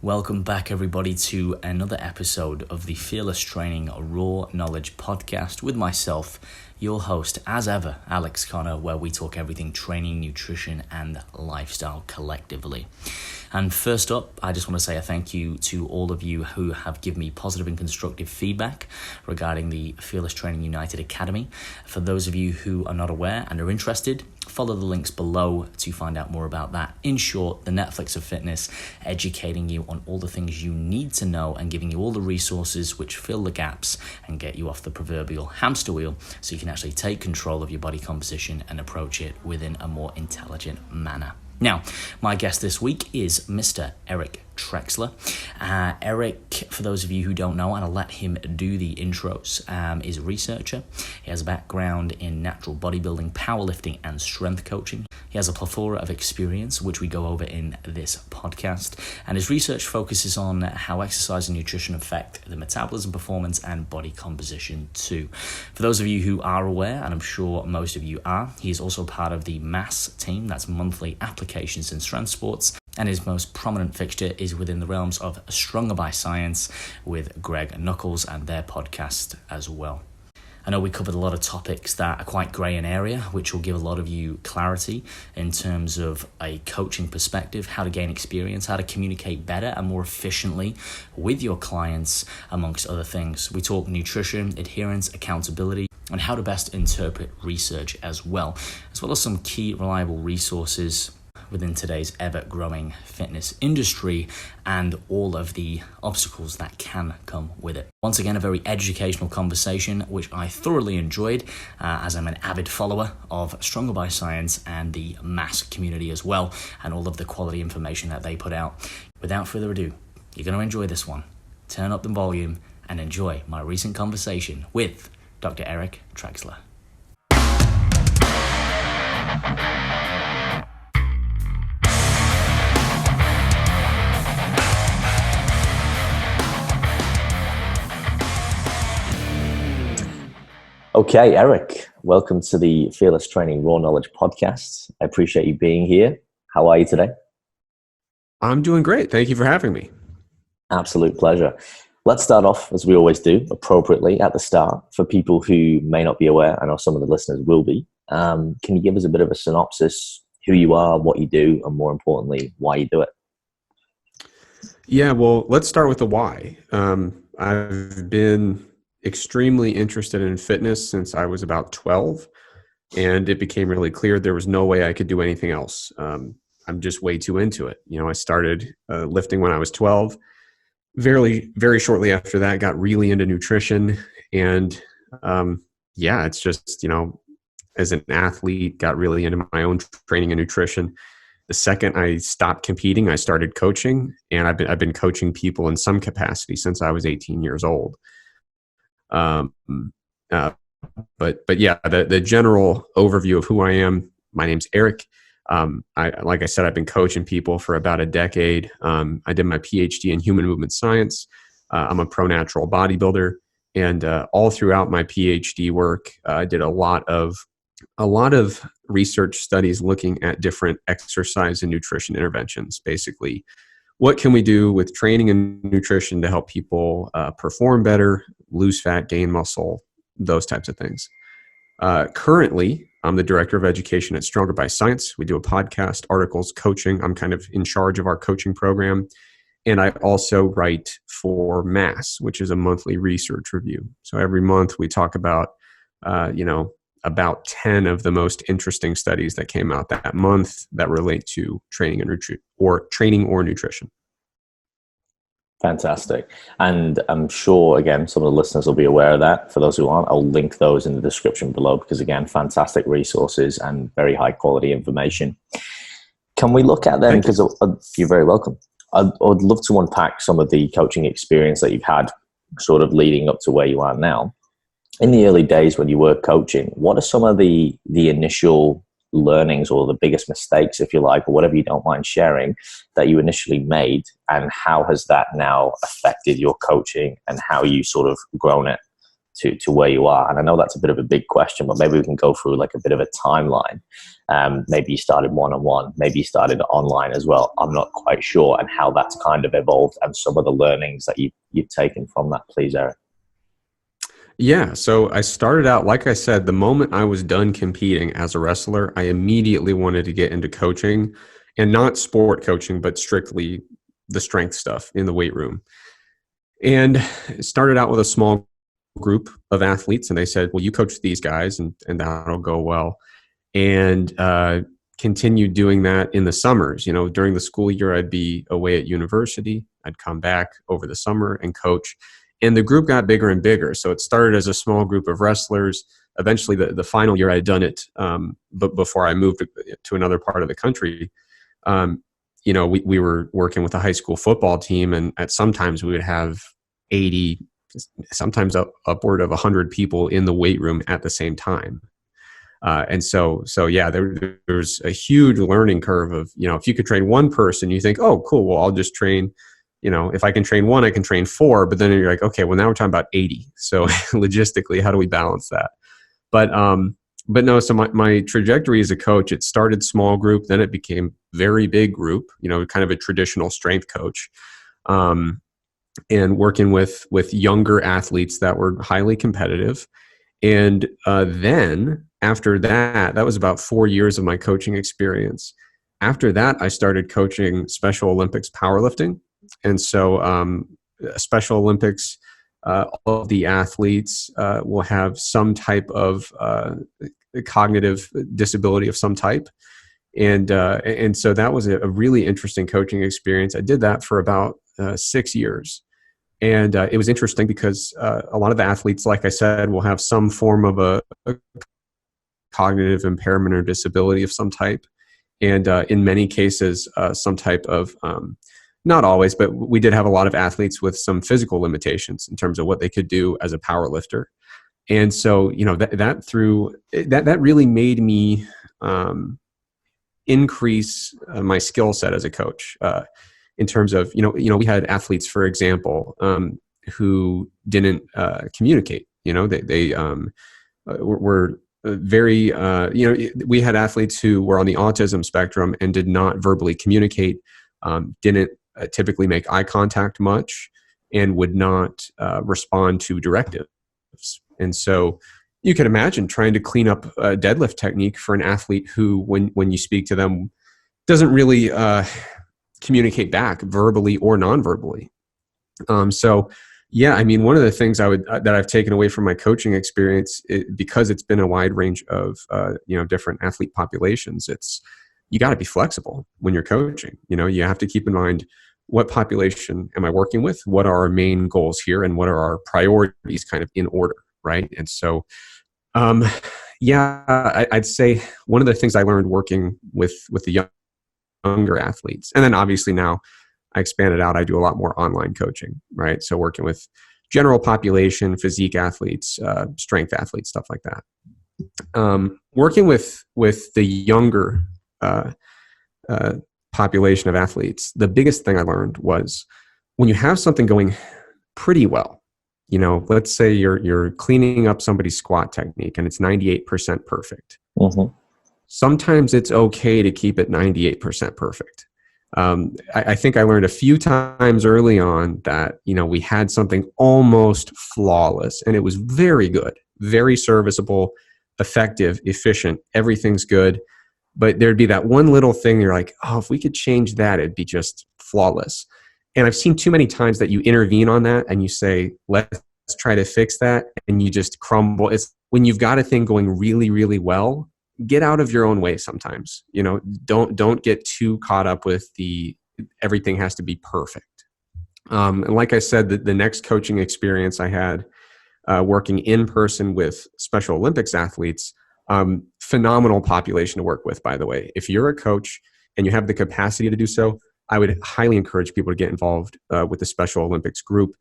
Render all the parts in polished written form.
Welcome back, everybody, to another episode of the Fearless Training Raw Knowledge podcast with myself, your host, as ever, Alex Connor, where we talk everything training, nutrition, and lifestyle collectively. And first up, I just want to say a thank you to all of you who have given me positive and constructive feedback regarding the Fearless Training United Academy. For those of you who are not aware and are interested, follow the links below to find out more about that. In short, the Netflix of fitness, educating you on all the things you need to know and giving you all the resources which fill the gaps and get you off the proverbial hamster wheel so you can actually take control of your body composition and approach it within a more intelligent manner. Now, my guest this week is Mr. Eric Trexler. Eric, for those of you who don't know, and I'll let him do the intros, is a researcher. He has a background in natural bodybuilding, powerlifting, and strength coaching. He has a plethora of experience, which we go over in this podcast, and his research focuses on how exercise and nutrition affect the metabolism, performance, and body composition too. For those of you who are aware, and I'm sure most of you are, he is also part of the MASS team, that's Monthly Applications in Strength Sports, and his most prominent fixture is within the realms of Stronger by Science with Greg Nuckols and their podcast as well. I know we covered a lot of topics that are quite grey in area, which will give a lot of you clarity in terms of a coaching perspective, how to gain experience, how to communicate better and more efficiently with your clients, amongst other things. We talk nutrition, adherence, accountability, and how to best interpret research as well as some key reliable resources within today's ever-growing fitness industry and all of the obstacles that can come with it. Once again, a very educational conversation, which I thoroughly enjoyed, as I'm an avid follower of Stronger by Science and the MASS community as well, and all of the quality information that they put out. Without further ado, you're going to enjoy this one. Turn up the volume and enjoy my recent conversation with Dr. Eric Trexler. Okay, Eric, welcome to the Fearless Training Raw Knowledge podcast. I appreciate you being here. How are you today? I'm doing great. Thank you for having me. Absolute pleasure. Let's start off, as we always do, appropriately at the start. For people who may not be aware, I know some of the listeners will be. Can you give us a bit of a synopsis, who you are, what you do, and more importantly, why you do it? Yeah, well, let's start with the why. I've been extremely interested in fitness since I was about 12, and it became really clear there was no way I could do anything else. I'm just way too into it. I started lifting when I was 12. Very, very shortly after that, got really into nutrition, and it's just, as an athlete, got really into my own training and nutrition. The second I stopped competing, I started coaching, and I've been coaching people in some capacity since I was 18 years old. But yeah, the general overview of who I am. My name's Eric. Like I said, I've been coaching people for about a decade. I did my PhD in human movement science. I'm a pro natural bodybuilder, and all throughout my PhD work, I did a lot of research studies looking at different exercise and nutrition interventions. Basically, what can we do with training and nutrition to help people perform better, lose fat, gain muscle, those types of things. Currently, I'm the director of education at Stronger by Science. We do a podcast, articles, coaching. I'm kind of in charge of our coaching program. And I also write for MASS, which is a monthly research review. So every month we talk about, about 10 of the most interesting studies that came out that month that relate to training or nutrition. Fantastic. And I'm sure, again, some of the listeners will be aware of that. For those who aren't, I'll link those in the description below because, again, fantastic resources and very high quality information. Can we look at them? Because you're very welcome. I'd love to unpack some of the coaching experience that you've had sort of leading up to where you are now. In the early days when you were coaching, what are some of the initial learnings or the biggest mistakes, if you like, or whatever you don't mind sharing, that you initially made, and how has that now affected your coaching and how you sort of grown it to where you are? And I know that's a bit of a big question, but maybe we can go through like a bit of a timeline. Maybe you started one-on-one, maybe you started online as well. I'm not quite sure, and how that's kind of evolved and some of the learnings that you've taken from that, please, Eric. Yeah, so I started out, like I said, the moment I was done competing as a wrestler, I immediately wanted to get into coaching, and not sport coaching, but strictly the strength stuff in the weight room. And started out with a small group of athletes, and they said, well, you coach these guys and that'll go well. And continued doing that in the summers. You know, during the school year, I'd be away at university. I'd come back over the summer and coach. And the group got bigger and bigger. So it started as a small group of wrestlers. Eventually, the final year I'd done it, but before I moved to another part of the country, you know, we were working with a high school football team, and at sometimes we would have 80, sometimes upward of 100 people in the weight room at the same time. And so yeah, there's a huge learning curve of, you know, if you could train one person, you think, oh, cool, well, I'll just train. You know, if I can train one, I can train four, but then you're like, okay, well, now we're talking about 80. So logistically, how do we balance that? But no, so my trajectory as a coach, it started small group, then it became very big group, you know, kind of a traditional strength coach, and working with younger athletes that were highly competitive. And then after that was about 4 years of my coaching experience. After that, I started coaching Special Olympics powerlifting. And so Special Olympics, all of the athletes will have some type of cognitive disability of some type. And so that was a really interesting coaching experience. I did that for about 6 years. And it was interesting because a lot of the athletes, like I said, will have some form of a cognitive impairment or disability of some type. And in many cases, some type of not always, but we did have a lot of athletes with some physical limitations in terms of what they could do as a power lifter. And so, you know, that really made me increase my skill set as a coach in terms of, you know, we had athletes, for example, who didn't communicate. You know, they were very, you know, we had athletes who were on the autism spectrum and did not verbally communicate, didn't typically make eye contact much, and would not respond to directives. And so you can imagine trying to clean up a deadlift technique for an athlete who, when you speak to them, doesn't really communicate back verbally or non-verbally. So yeah, I mean, one of the things that I've taken away from my coaching experience, because it's been a wide range of you know, different athlete populations, you got to be flexible when you're coaching. You know, you have to keep in mind, what population am I working with? What are our main goals here? And what are our priorities kind of in order, right? And so, yeah, I'd say one of the things I learned working with the younger athletes, and then obviously now I expanded out, I do a lot more online coaching, right? So working with general population, physique athletes, strength athletes, stuff like that. Working with the younger population of athletes, the biggest thing I learned was when you have something going pretty well, you know, let's say you're cleaning up somebody's squat technique and it's 98% perfect. Mm-hmm. Sometimes it's okay to keep it 98% perfect. I think I learned a few times early on that, you know, we had something almost flawless and it was very good, very serviceable, effective, efficient, everything's good. But there'd be that one little thing you're like, oh, if we could change that, it'd be just flawless. And I've seen too many times that you intervene on that and you say, let's try to fix that, and you just crumble. It's when you've got a thing going really, really well, get out of your own way sometimes. You know, don't get too caught up with everything has to be perfect. And like I said, the next coaching experience I had working in person with Special Olympics athletes, phenomenal population to work with, by the way. If you're a coach and you have the capacity to do so, I would highly encourage people to get involved with the Special Olympics group.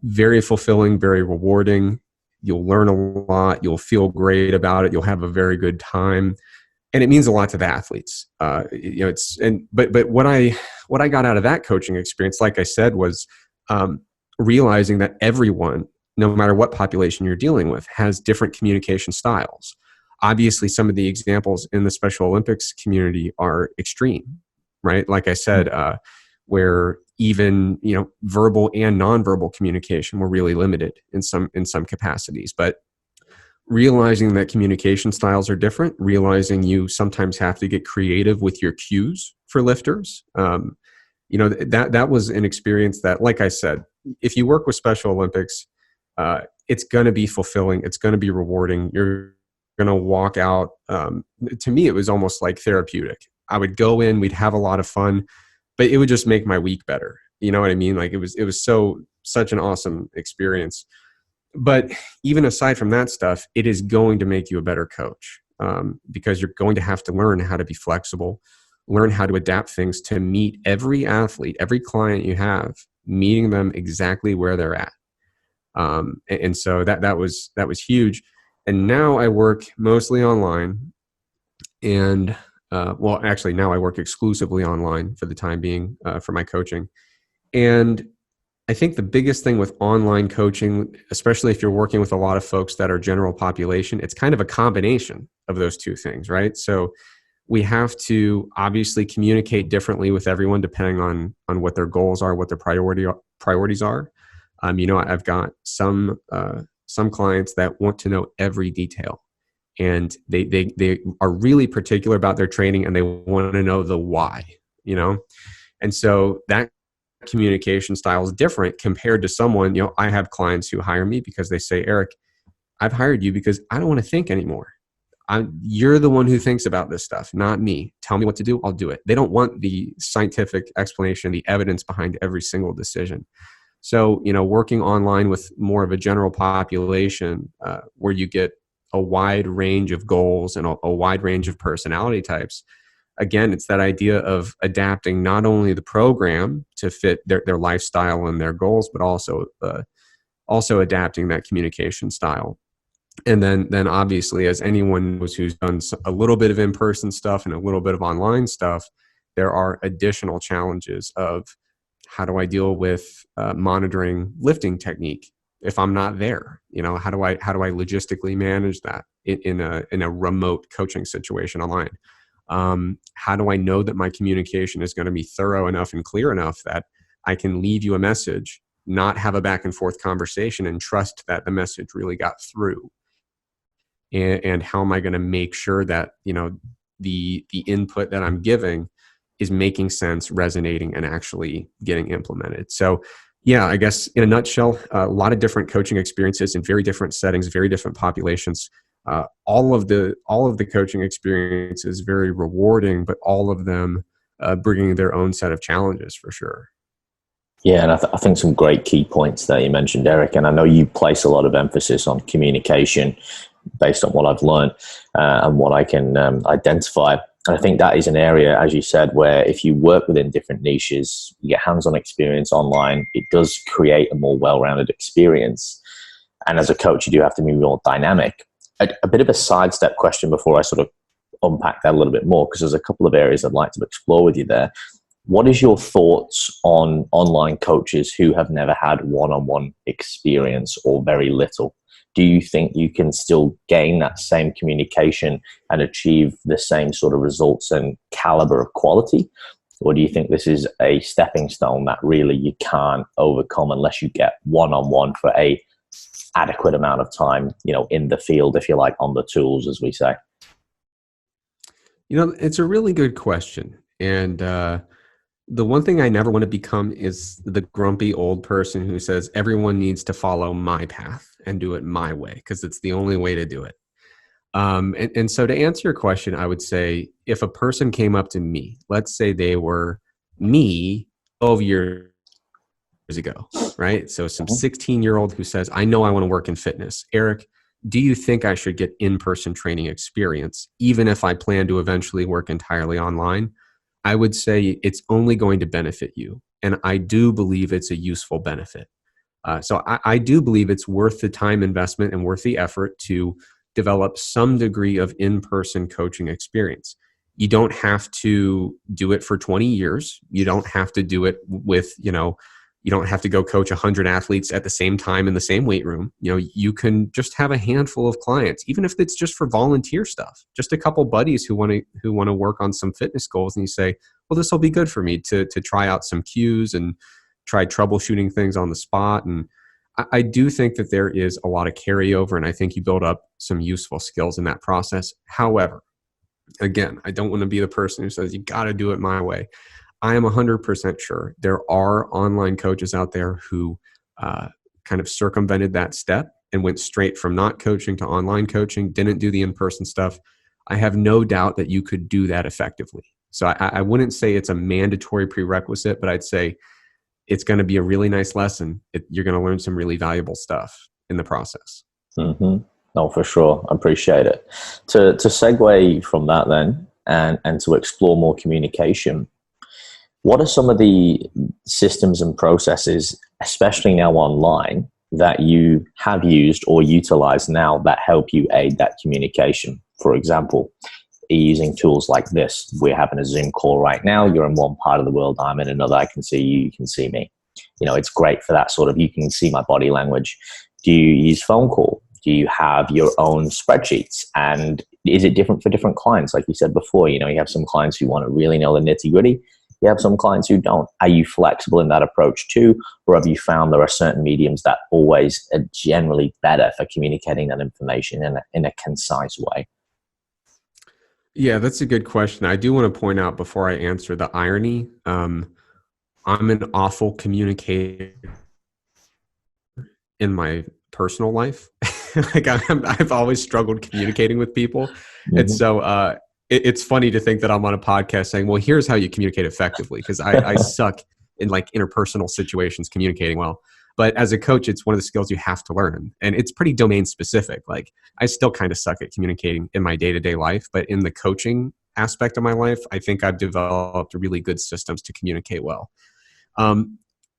Very fulfilling, very rewarding. You'll learn a lot. You'll feel great about it. You'll have a very good time, and it means a lot to the athletes. You know, but what I got out of that coaching experience, like I said, was realizing that everyone no matter what population you're dealing with, has different communication styles. Obviously, some of the examples in the Special Olympics community are extreme, right? Like I said, where even verbal and nonverbal communication were really limited in some capacities. But realizing that communication styles are different, realizing you sometimes have to get creative with your cues for lifters. That was an experience that, like I said, if you work with Special Olympics, it's going to be fulfilling. It's going to be rewarding. You're going to walk out. To me, it was almost like therapeutic. I would go in, we'd have a lot of fun, but it would just make my week better. You know what I mean? Like it was such an awesome experience. But even aside from that stuff, it is going to make you a better coach, because you're going to have to learn how to be flexible, learn how to adapt things to meet every athlete, every client you have, meeting them exactly where they're at. And so that was huge. And now I work mostly online, and actually now I work exclusively online for the time being, for my coaching. And I think the biggest thing with online coaching, especially if you're working with a lot of folks that are general population, it's kind of a combination of those two things, right? So we have to obviously communicate differently with everyone depending on what their goals are, what their priorities are. I've got some clients that want to know every detail, and they are really particular about their training, and they want to know the why, and so that communication style is different compared to someone, I have clients who hire me because they say, Eric, I've hired you because I don't want to think anymore. You're the one who thinks about this stuff, not me. Tell me what to do, I'll do it. They don't want the scientific explanation, the evidence behind every single decision. So, working online with more of a general population, where you get a wide range of goals and a wide range of personality types, again, it's that idea of adapting not only the program to fit their lifestyle and their goals, but also adapting that communication style. And then obviously, as anyone knows who's done a little bit of in-person stuff and a little bit of online stuff, there are additional challenges of how do I deal with monitoring lifting technique if I'm not there? How do I logistically manage that in a remote coaching situation online? How do I know that my communication is going to be thorough enough and clear enough that I can leave you a message, not have a back and forth conversation, and trust that the message really got through? And how am I going to make sure that, the input that I'm giving is making sense, resonating, and actually getting implemented? So yeah, I guess in a nutshell, a lot of different coaching experiences in very different settings, very different populations. All of the coaching experience is very rewarding, but all of them bringing their own set of challenges for sure. Yeah, and I think some great key points that you mentioned, Eric. And I know you place a lot of emphasis on communication based on what I've learned and what I can identify. And I think that is an area, as you said, where if you work within different niches, you get hands-on experience online, it does create a more well-rounded experience. And as a coach, you do have to be more dynamic. A bit of a sidestep question before I sort of unpack that a little bit more, because there's a couple of areas I'd like to explore with you there. What is your thoughts on online coaches who have never had one-on-one experience or very little? Do you think you can still gain that same communication and achieve the same sort of results and caliber of quality? Or do you think this is a stepping stone that really you can't overcome unless you get one-on-one for a adequate amount of time, in the field, if you like, on the tools, as we say? It's a really good question. And the one thing I never want to become is the grumpy old person who says everyone needs to follow my path and do it my way because it's the only way to do it. And so to answer your question, I would say if a person came up to me, let's say they were me 12 years ago, right? So some 16-year-old who says, I know I want to work in fitness. Eric, do you think I should get in-person training experience, even if I plan to eventually work entirely online? I would say it's only going to benefit you. And I do believe it's a useful benefit. So I do believe it's worth the time investment and worth the effort to develop some degree of in-person coaching experience. You don't have to do it for 20 years. You don't have to do it with, You don't have to go coach 100 athletes at the same time in the same weight room. You can just have a handful of clients, even if it's just for volunteer stuff, just a couple buddies who want to work on some fitness goals. And you say, well, this will be good for me to try out some cues and try troubleshooting things on the spot. And I do think that there is a lot of carryover, and I think you build up some useful skills in that process. However, again, I don't want to be the person who says, you got to do it my way. I am 100% sure there are online coaches out there who kind of circumvented that step and went straight from not coaching to online coaching, didn't do the in-person stuff. I have no doubt that you could do that effectively. So I wouldn't say it's a mandatory prerequisite, but I'd say it's going to be a really nice lesson. You're going to learn some really valuable stuff in the process. Mm-hmm. No, for sure. I appreciate it. To segue from that then and to explore more communication, what are some of the systems and processes, especially now online, that you have used or utilize now that help you aid that communication? For example, using tools like this. We're having a Zoom call right now. You're in one part of the world. I'm in another. I can see you. You can see me. It's great for that sort of, you can see my body language. Do you use phone call? Do you have your own spreadsheets? And is it different for different clients? Like you said before, you have some clients who want to really know the nitty gritty. You have some clients who don't. Are you flexible in that approach too? Or have you found there are certain mediums that always are generally better for communicating that information in a concise way? Yeah, that's a good question. I do want to point out before I answer the irony. I'm an awful communicator in my personal life. Like I've always struggled communicating with people. Mm-hmm. And so it's funny to think that I'm on a podcast saying, well, here's how you communicate effectively, because I suck in like interpersonal situations communicating well. But as a coach, it's one of the skills you have to learn. And it's pretty domain specific. Like I still kind of suck at communicating in my day-to-day life, but in the coaching aspect of my life, I think I've developed really good systems to communicate well. I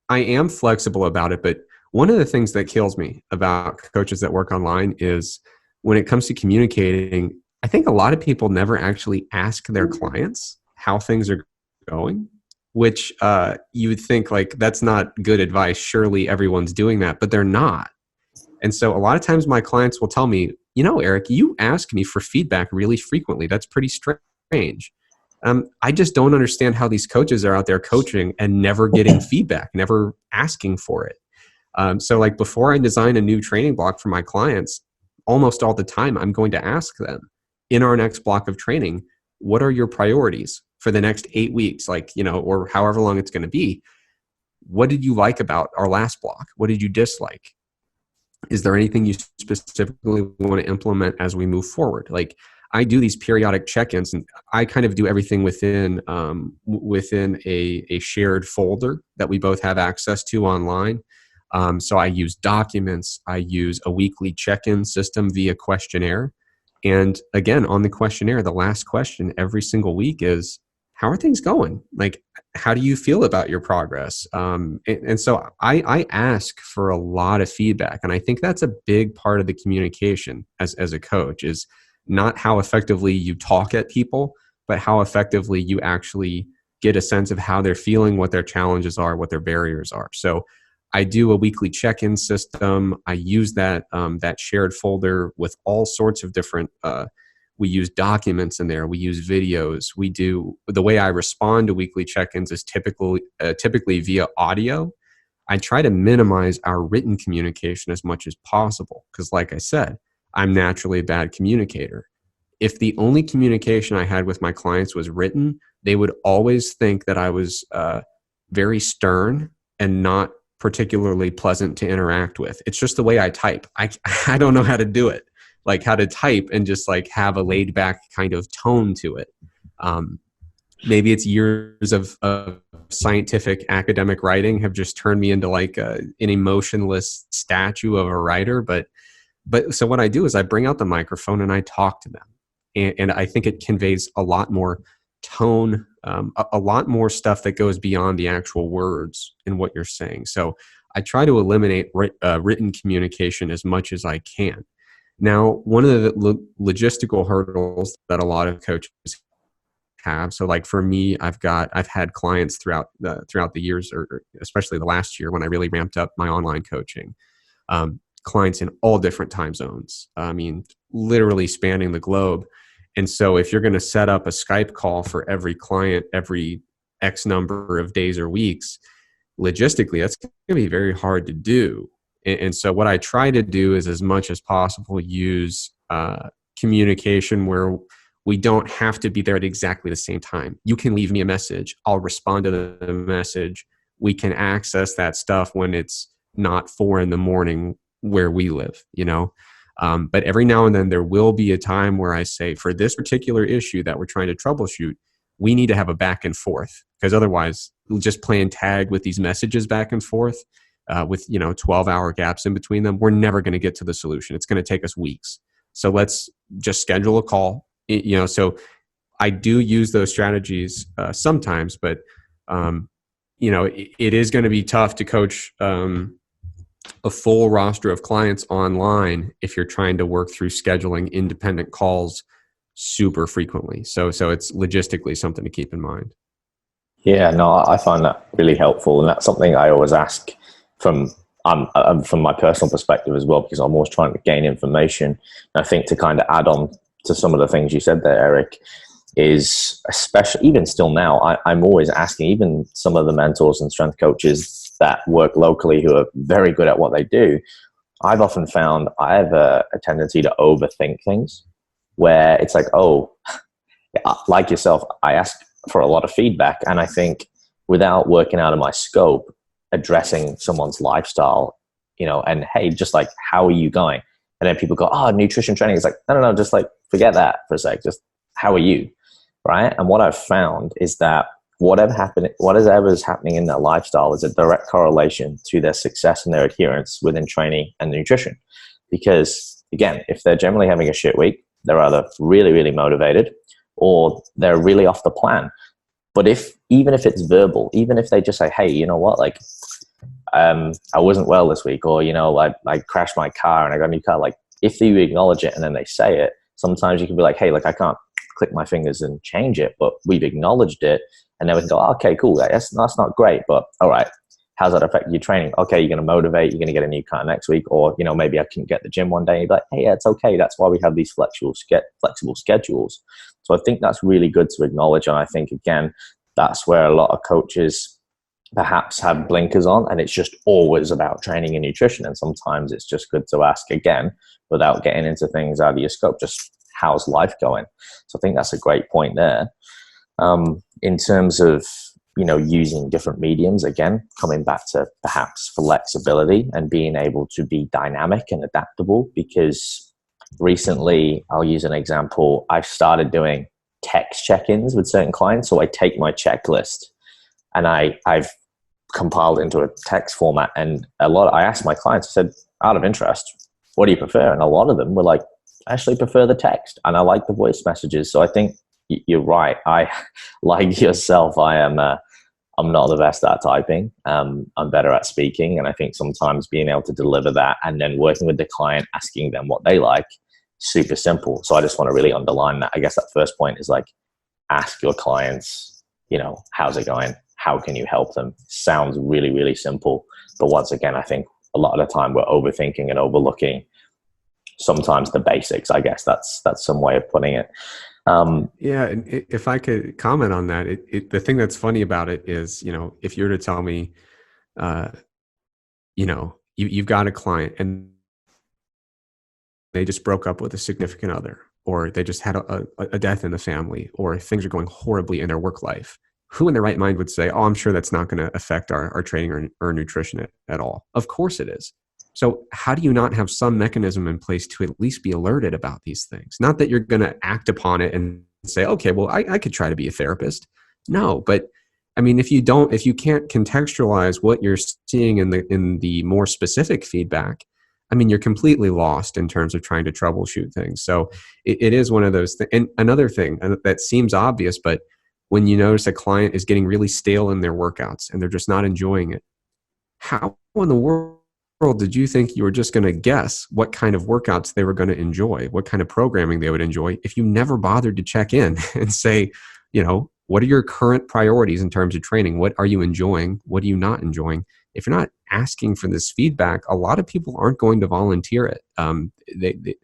am flexible about it, but one of the things that kills me about coaches that work online is when it comes to communicating, I think a lot of people never actually ask their clients how things are going, which you would think like that's not good advice. Surely everyone's doing that, but they're not. And so a lot of times my clients will tell me, Eric, you ask me for feedback really frequently. That's pretty strange. I just don't understand how these coaches are out there coaching and never getting feedback, never asking for it. So like before I design a new training block for my clients, almost all the time I'm going to ask them in our next block of training, what are your priorities for the next 8 weeks? Like, or however long it's going to be. What did you like about our last block? What did you dislike? Is there anything you specifically want to implement as we move forward? Like I do these periodic check-ins, and I kind of do everything within a shared folder that we both have access to online. So I use documents. I use a weekly check-in system via questionnaire. And again, on the questionnaire, the last question every single week is, how are things going? Like, how do you feel about your progress? And so I ask for a lot of feedback. And I think that's a big part of the communication as a coach, is not how effectively you talk at people, but how effectively you actually get a sense of how they're feeling, what their challenges are, what their barriers are. So I do a weekly check-in system. I use that shared folder with all sorts of different, we use documents in there. We use videos. The way I respond to weekly check-ins is typically via audio. I try to minimize our written communication as much as possible because, like I said, I'm naturally a bad communicator. If the only communication I had with my clients was written, they would always think that I was very stern and not particularly pleasant to interact with. It's just the way I type. I don't know how to do it, like how to type and just like have a laid back kind of tone to it. Maybe it's years of scientific academic writing have just turned me into like an emotionless statue of a writer. But so what I do is I bring out the microphone and I talk to them. And I think it conveys a lot more tone, a lot more stuff that goes beyond the actual words in what you're saying. So I try to eliminate written communication as much as I can. Now, one of the logistical hurdles that a lot of coaches have. So like for me, I've had clients throughout the years, or especially the last year when I really ramped up my online coaching, clients in all different time zones. I mean, literally spanning the globe. And so if you're going to set up a Skype call for every client every X number of days or weeks, logistically, that's going to be very hard to do. And so what I try to do is, as much as possible, use communication where we don't have to be there at exactly the same time. You can leave me a message. I'll respond to the message. We can access that stuff when it's not 4 a.m. where we live, you know? But every now and then there will be a time where I say, for this particular issue that we're trying to troubleshoot, we need to have a back and forth, because otherwise we'll just playing tag with these messages back and forth with 12-hour gaps in between them. We're never going to get to the solution. It's going to take us weeks. So let's just schedule a call. So I do use those strategies sometimes, but it is going to be tough to coach a full roster of clients online if you're trying to work through scheduling independent calls super frequently. So it's logistically something to keep in mind. Yeah, no, I find that really helpful, and that's something I always ask from my personal perspective as well, because I'm always trying to gain information. And I think to kind of add on to some of the things you said there, Eric, is especially even still now, I'm always asking even some of the mentors and strength coaches that work locally who are very good at what they do. I've often found I have a tendency to overthink things, where it's like, oh, like yourself, I ask for a lot of feedback, and I think without working out of my scope, addressing someone's lifestyle, and hey, just like, how are you going? And then people go, oh, nutrition training. It's like, no, just like, forget that for a sec. Just how are you? Right. And what I've found is that whatever is happening in their lifestyle is a direct correlation to their success and their adherence within training and nutrition. Because again, if they're generally having a shit week, they're either really, really motivated or they're really off the plan. But even if it's verbal, even if they just say, hey, you know what, like, I wasn't well this week, or, I crashed my car and I got a new car. Like, if you acknowledge it and then they say it, sometimes you can be like, hey, like, I can't click my fingers and change it, but we've acknowledged it. And then we can go, oh, okay, cool. That's not great, but all right. How's that affect your training? Okay, you're going to motivate, you're going to get a new car next week, or, maybe I can get the gym one day. And you're like, hey, yeah, it's okay. That's why we have these flexible schedules. So I think that's really good to acknowledge. And I think, again, that's where a lot of coaches perhaps have blinkers on, and it's just always about training and nutrition. And sometimes it's just good to ask, again, without getting into things out of your scope, just how's life going? So I think that's a great point there. In terms of, using different mediums, again, coming back to perhaps flexibility and being able to be dynamic and adaptable, because recently, I'll use an example, I've started doing text check-ins with certain clients. So I take my checklist and I've compiled into a text format, and I asked my clients, I said, out of interest, what do you prefer? And a lot of them were like, I actually prefer the text and I like the voice messages. So I think you're right. I, like yourself, I'm not the best at typing. I'm better at speaking. And I think sometimes being able to deliver that and then working with the client, asking them what they like, super simple. So I just want to really underline that. I guess that first point is like, ask your clients, how's it going? How can you help them? Sounds really, really simple. But once again, I think a lot of the time we're overthinking and overlooking sometimes the basics. I guess that's some way of putting it. Yeah. And if I could comment on that, the thing that's funny about it is, if you're to tell me, you've got a client and they just broke up with a significant other, or they just had a death in the family, or things are going horribly in their work life, who in their right mind would say, oh, I'm sure that's not going to affect our training or nutrition at all? Of course it is. So how do you not have some mechanism in place to at least be alerted about these things? Not that you're going to act upon it and say, okay, well, I could try to be a therapist. No, but I mean, if you can't contextualize what you're seeing in the more specific feedback, I mean, you're completely lost in terms of trying to troubleshoot things. So it is one of those things. And another thing that seems obvious, but when you notice a client is getting really stale in their workouts and they're just not enjoying it, how in the world did you think you were just going to guess what kind of workouts they were going to enjoy, what kind of programming they would enjoy, if you never bothered to check in and say, what are your current priorities in terms of training? What are you enjoying? What are you not enjoying? If you're not asking for this feedback, a lot of people aren't going to volunteer it. They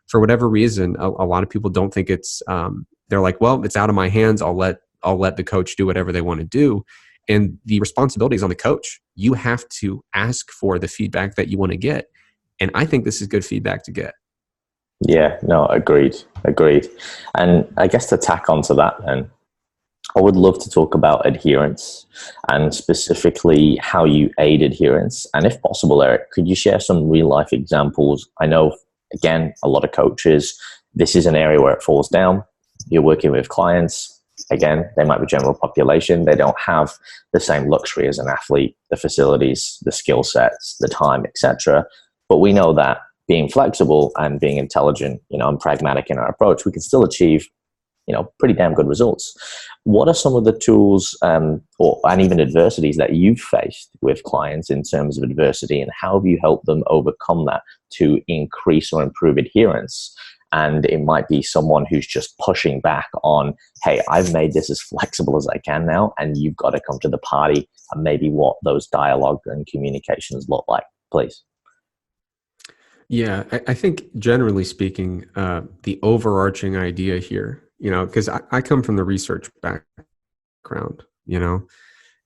for whatever reason, a lot of people don't think it's, they're like, well, it's out of my hands. I'll let the coach do whatever they want to do. And the responsibility is on the coach. You have to ask for the feedback that you want to get. And I think this is good feedback to get. Yeah, no, agreed. And I guess to tack onto that, then, I would love to talk about adherence and specifically how you aid adherence. And if possible, Eric, could you share some real life examples? I know, again, a lot of coaches, this is an area where it falls down. You're working with clients. Again, they might be general population. They don't have the same luxury as an athlete, the facilities, the skill sets, the time, etc. But we know that being flexible and being intelligent, and pragmatic in our approach, we can still achieve, pretty damn good results. What are some of the tools and even adversities that you've faced with clients in terms of adversity, and how have you helped them overcome that to increase or improve adherence? And it might be someone who's just pushing back on, hey, I've made this as flexible as I can now, and you've got to come to the party, and maybe what those dialogue and communications look like, please. Yeah, I think generally speaking, the overarching idea here, because I come from the research background,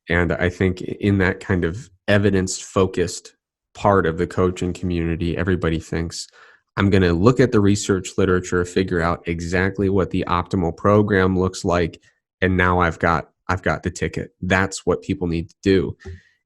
and I think in that kind of evidence-focused part of the coaching community, everybody thinks, I'm going to look at the research literature, figure out exactly what the optimal program looks like, and now I've got the ticket. That's what people need to do.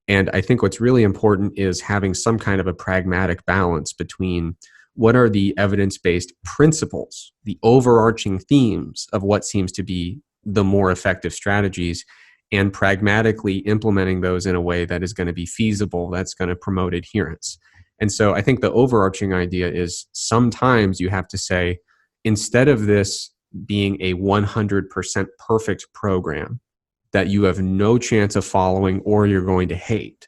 And I think what's really important is having some kind of a pragmatic balance between what are the evidence-based principles, the overarching themes of what seems to be the more effective strategies, and pragmatically implementing those in a way that is going to be feasible, that's going to promote adherence. And so I think the overarching idea is sometimes you have to say, instead of this being a 100% perfect program that you have no chance of following or you're going to hate,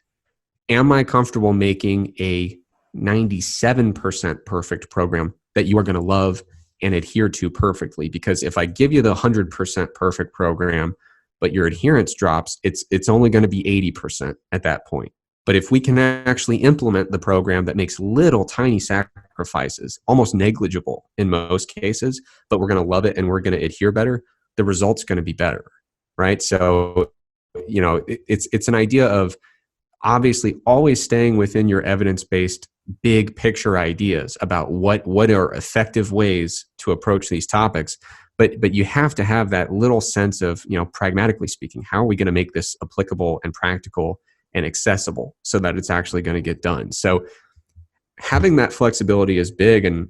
am I comfortable making a 97% perfect program that you are going to love and adhere to perfectly? Because if I give you the 100% perfect program, but your adherence drops, it's only going to be 80% at that point. But if we can actually implement the program that makes little tiny sacrifices, almost negligible in most cases, but we're going to love it and we're going to adhere better, the result's going to be better, right? So, it's an idea of obviously always staying within your evidence-based big picture ideas about what are effective ways to approach these topics. But you have to have that little sense of, pragmatically speaking, how are we going to make this applicable and practical and accessible so that it's actually going to get done? So having that flexibility is big. And,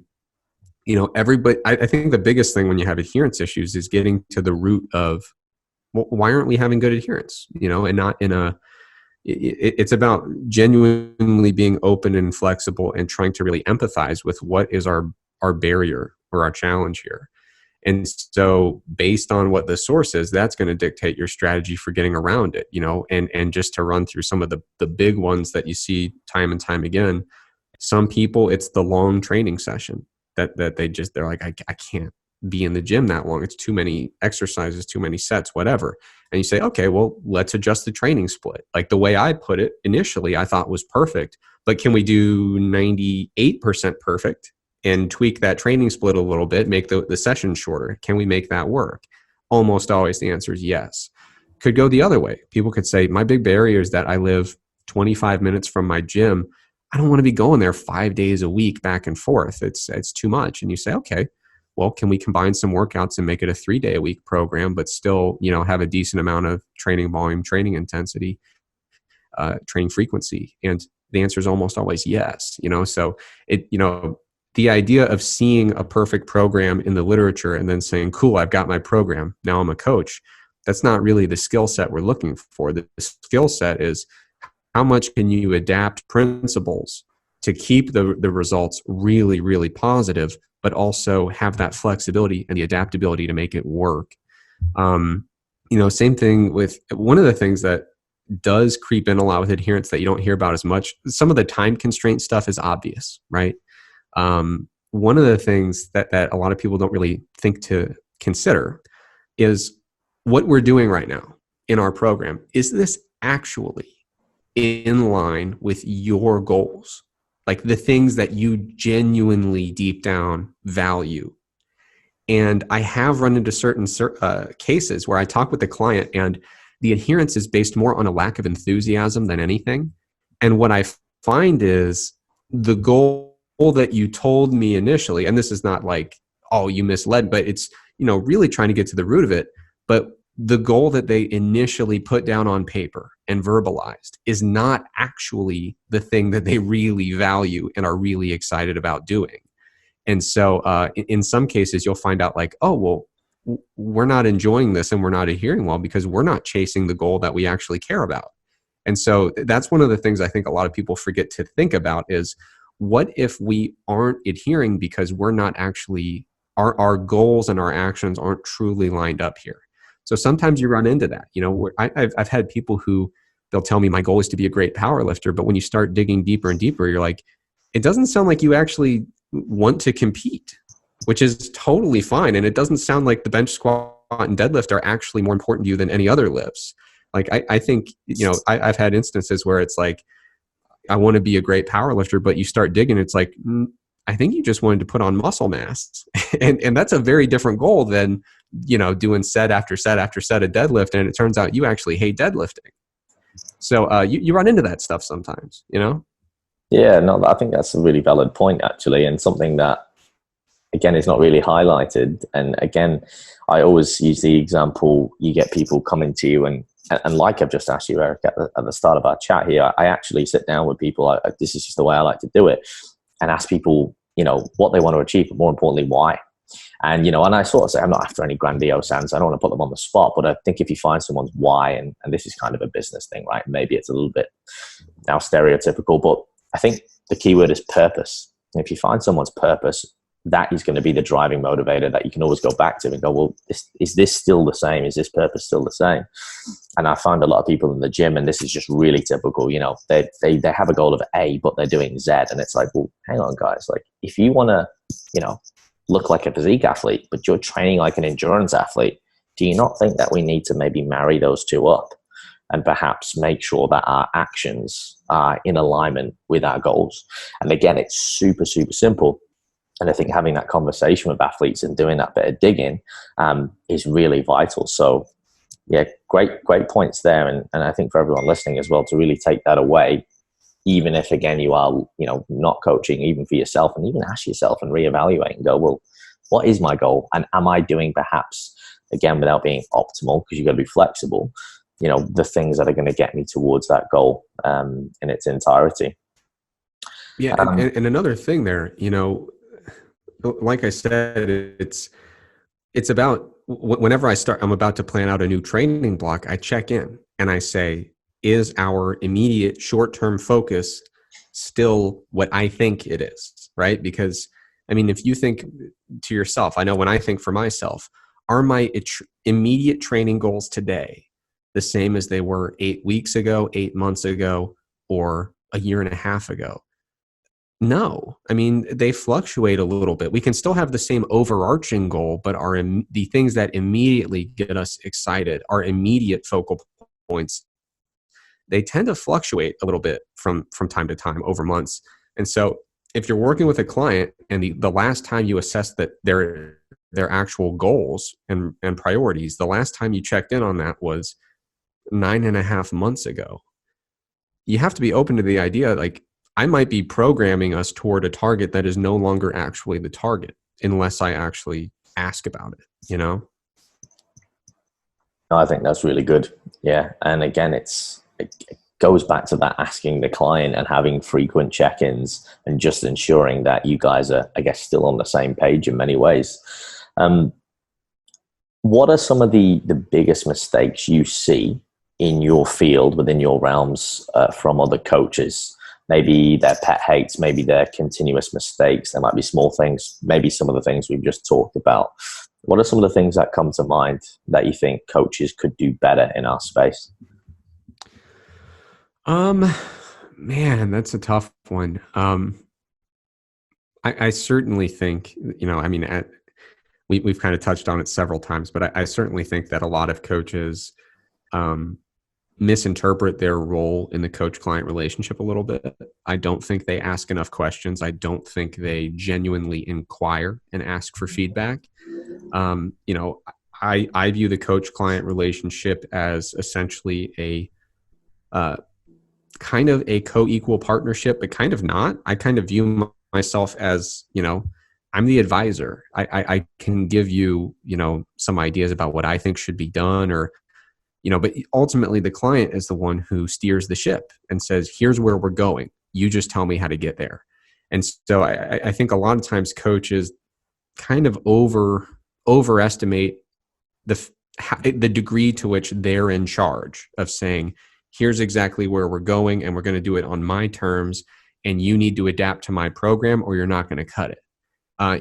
everybody, I think the biggest thing when you have adherence issues is getting to the root of, well, why aren't we having good adherence? And not in it's about genuinely being open and flexible and trying to really empathize with what is our barrier or our challenge here. And so based on what the source is, that's going to dictate your strategy for getting around it, and just to run through some of the big ones that you see time and time again. Some people, it's the long training session that they're like, I can't be in the gym that long. It's too many exercises, too many sets, whatever. And you say, okay, well, let's adjust the training split. Like the way I put it initially, I thought was perfect, but can we do 98% perfect and tweak that training split a little bit, make the session shorter? Can we make that work? Almost always the answer is yes. Could go the other way. People could say, my big barrier is that I live 25 minutes from my gym. I don't want to be going there 5 days a week back and forth. It's too much. And you say, okay, well, can we combine some workouts and make it a 3-day-a-week program, but still, have a decent amount of training volume, training intensity, training frequency? And the answer is almost always yes. So the idea of seeing a perfect program in the literature and then saying, cool, I've got my program, now I'm a coach, that's not really the skill set we're looking for. The skill set is how much can you adapt principles to keep the results really, really positive, but also have that flexibility and the adaptability to make it work. Same thing with one of the things that does creep in a lot with adherence that you don't hear about as much. Some of the time constraint stuff is obvious, right? One of the things that a lot of people don't really think to consider is what we're doing right now in our program, is this actually in line with your goals? Like the things that you genuinely deep down value. And I have run into certain cases where I talk with the client and the adherence is based more on a lack of enthusiasm than anything. And what I find is the goal that you told me initially, and this is not like, oh, you misled, but it's, really trying to get to the root of it. But the goal that they initially put down on paper and verbalized is not actually the thing that they really value and are really excited about doing. And so in some cases, you'll find out like, oh, well, we're not enjoying this and we're not adhering well because we're not chasing the goal that we actually care about. And so that's one of the things I think a lot of people forget to think about is, what if we aren't adhering because we're not actually, our goals and our actions aren't truly lined up here? So sometimes you run into that. I've had people who they'll tell me my goal is to be a great power lifter, but when you start digging deeper and deeper, you're like, it doesn't sound like you actually want to compete, which is totally fine. And it doesn't sound like the bench, squat, and deadlift are actually more important to you than any other lifts. Like I think, I've had instances where it's like, I want to be a great power lifter, but you start digging, it's like, I think you just wanted to put on muscle mass. and that's a very different goal than, doing set after set after set of deadlift. And it turns out you actually hate deadlifting. So you run into that stuff sometimes, Yeah, no, I think that's a really valid point, actually, and something that, again, is not really highlighted. And again, I always use the example, you get people coming to you, and like I've just asked you, Eric, at the start of our chat here, I actually sit down with people, this is just the way I like to do it, and ask people, what they want to achieve, but more importantly, why. And, and I sort of say, I'm not after any grandiose answers. I don't want to put them on the spot, but I think if you find someone's why, and this is kind of a business thing, right? Maybe it's a little bit now stereotypical, but I think the key word is purpose. And if you find someone's purpose, that is going to be the driving motivator that you can always go back to and go, well, is this still the same? Is this purpose still the same? And I find a lot of people in the gym, and this is just really typical, they have a goal of A, but they're doing Z. And it's like, well, hang on, guys. Like, if you want to, look like a physique athlete, but you're training like an endurance athlete, do you not think that we need to maybe marry those two up and perhaps make sure that our actions are in alignment with our goals? And again, it's super, super simple. And I think having that conversation with athletes and doing that bit of digging is really vital. So yeah, great points there. And I think for everyone listening as well, to really take that away, even if, again, you are, not coaching, even for yourself, and even ask yourself and reevaluate and go, well, what is my goal? And am I doing, perhaps, again, without being optimal, because you've got to be flexible, the things that are going to get me towards that goal in its entirety. Yeah. And another thing there, like I said, it's about, whenever I'm about to plan out a new training block, I check in and I say, is our immediate short-term focus still what I think it is, right? Because, if you think to yourself, I know when I think for myself, are my immediate training goals today the same as they were 8 weeks ago, 8 months ago, or a year and a half ago? No. They fluctuate a little bit. We can still have the same overarching goal, but the things that immediately get us excited, our immediate focal points, they tend to fluctuate a little bit from time to time over months. And so if you're working with a client and the last time you assessed that their actual goals and priorities, the last time you checked in on that was 9.5 months ago, you have to be open to the idea, like, I might be programming us toward a target that is no longer actually the target unless I actually ask about it, No, I think that's really good. Yeah. And again, it goes back to that asking the client and having frequent check-ins and just ensuring that you guys are, I guess, still on the same page in many ways. What are some of the biggest mistakes you see in your field, within your realms, from other coaches? Maybe their pet hates, maybe their continuous mistakes. There might be small things, maybe some of the things we've just talked about. What are some of the things that come to mind that you think coaches could do better in our space? Man, that's a tough one. I certainly think, we've kind of touched on it several times, but I certainly think that a lot of coaches misinterpret their role in the coach-client relationship a little bit. I don't think they ask enough questions. I don't think they genuinely inquire and ask for feedback. I view the coach-client relationship as essentially a kind of a co-equal partnership, but kind of not. I kind of view myself as, I'm the advisor. I can give you, some ideas about what I think should be done, or, but ultimately the client is the one who steers the ship and says, here's where we're going. You just tell me how to get there. And so I think a lot of times coaches kind of overestimate the degree to which they're in charge of saying, here's exactly where we're going, and we're going to do it on my terms, and you need to adapt to my program or you're not going to cut it.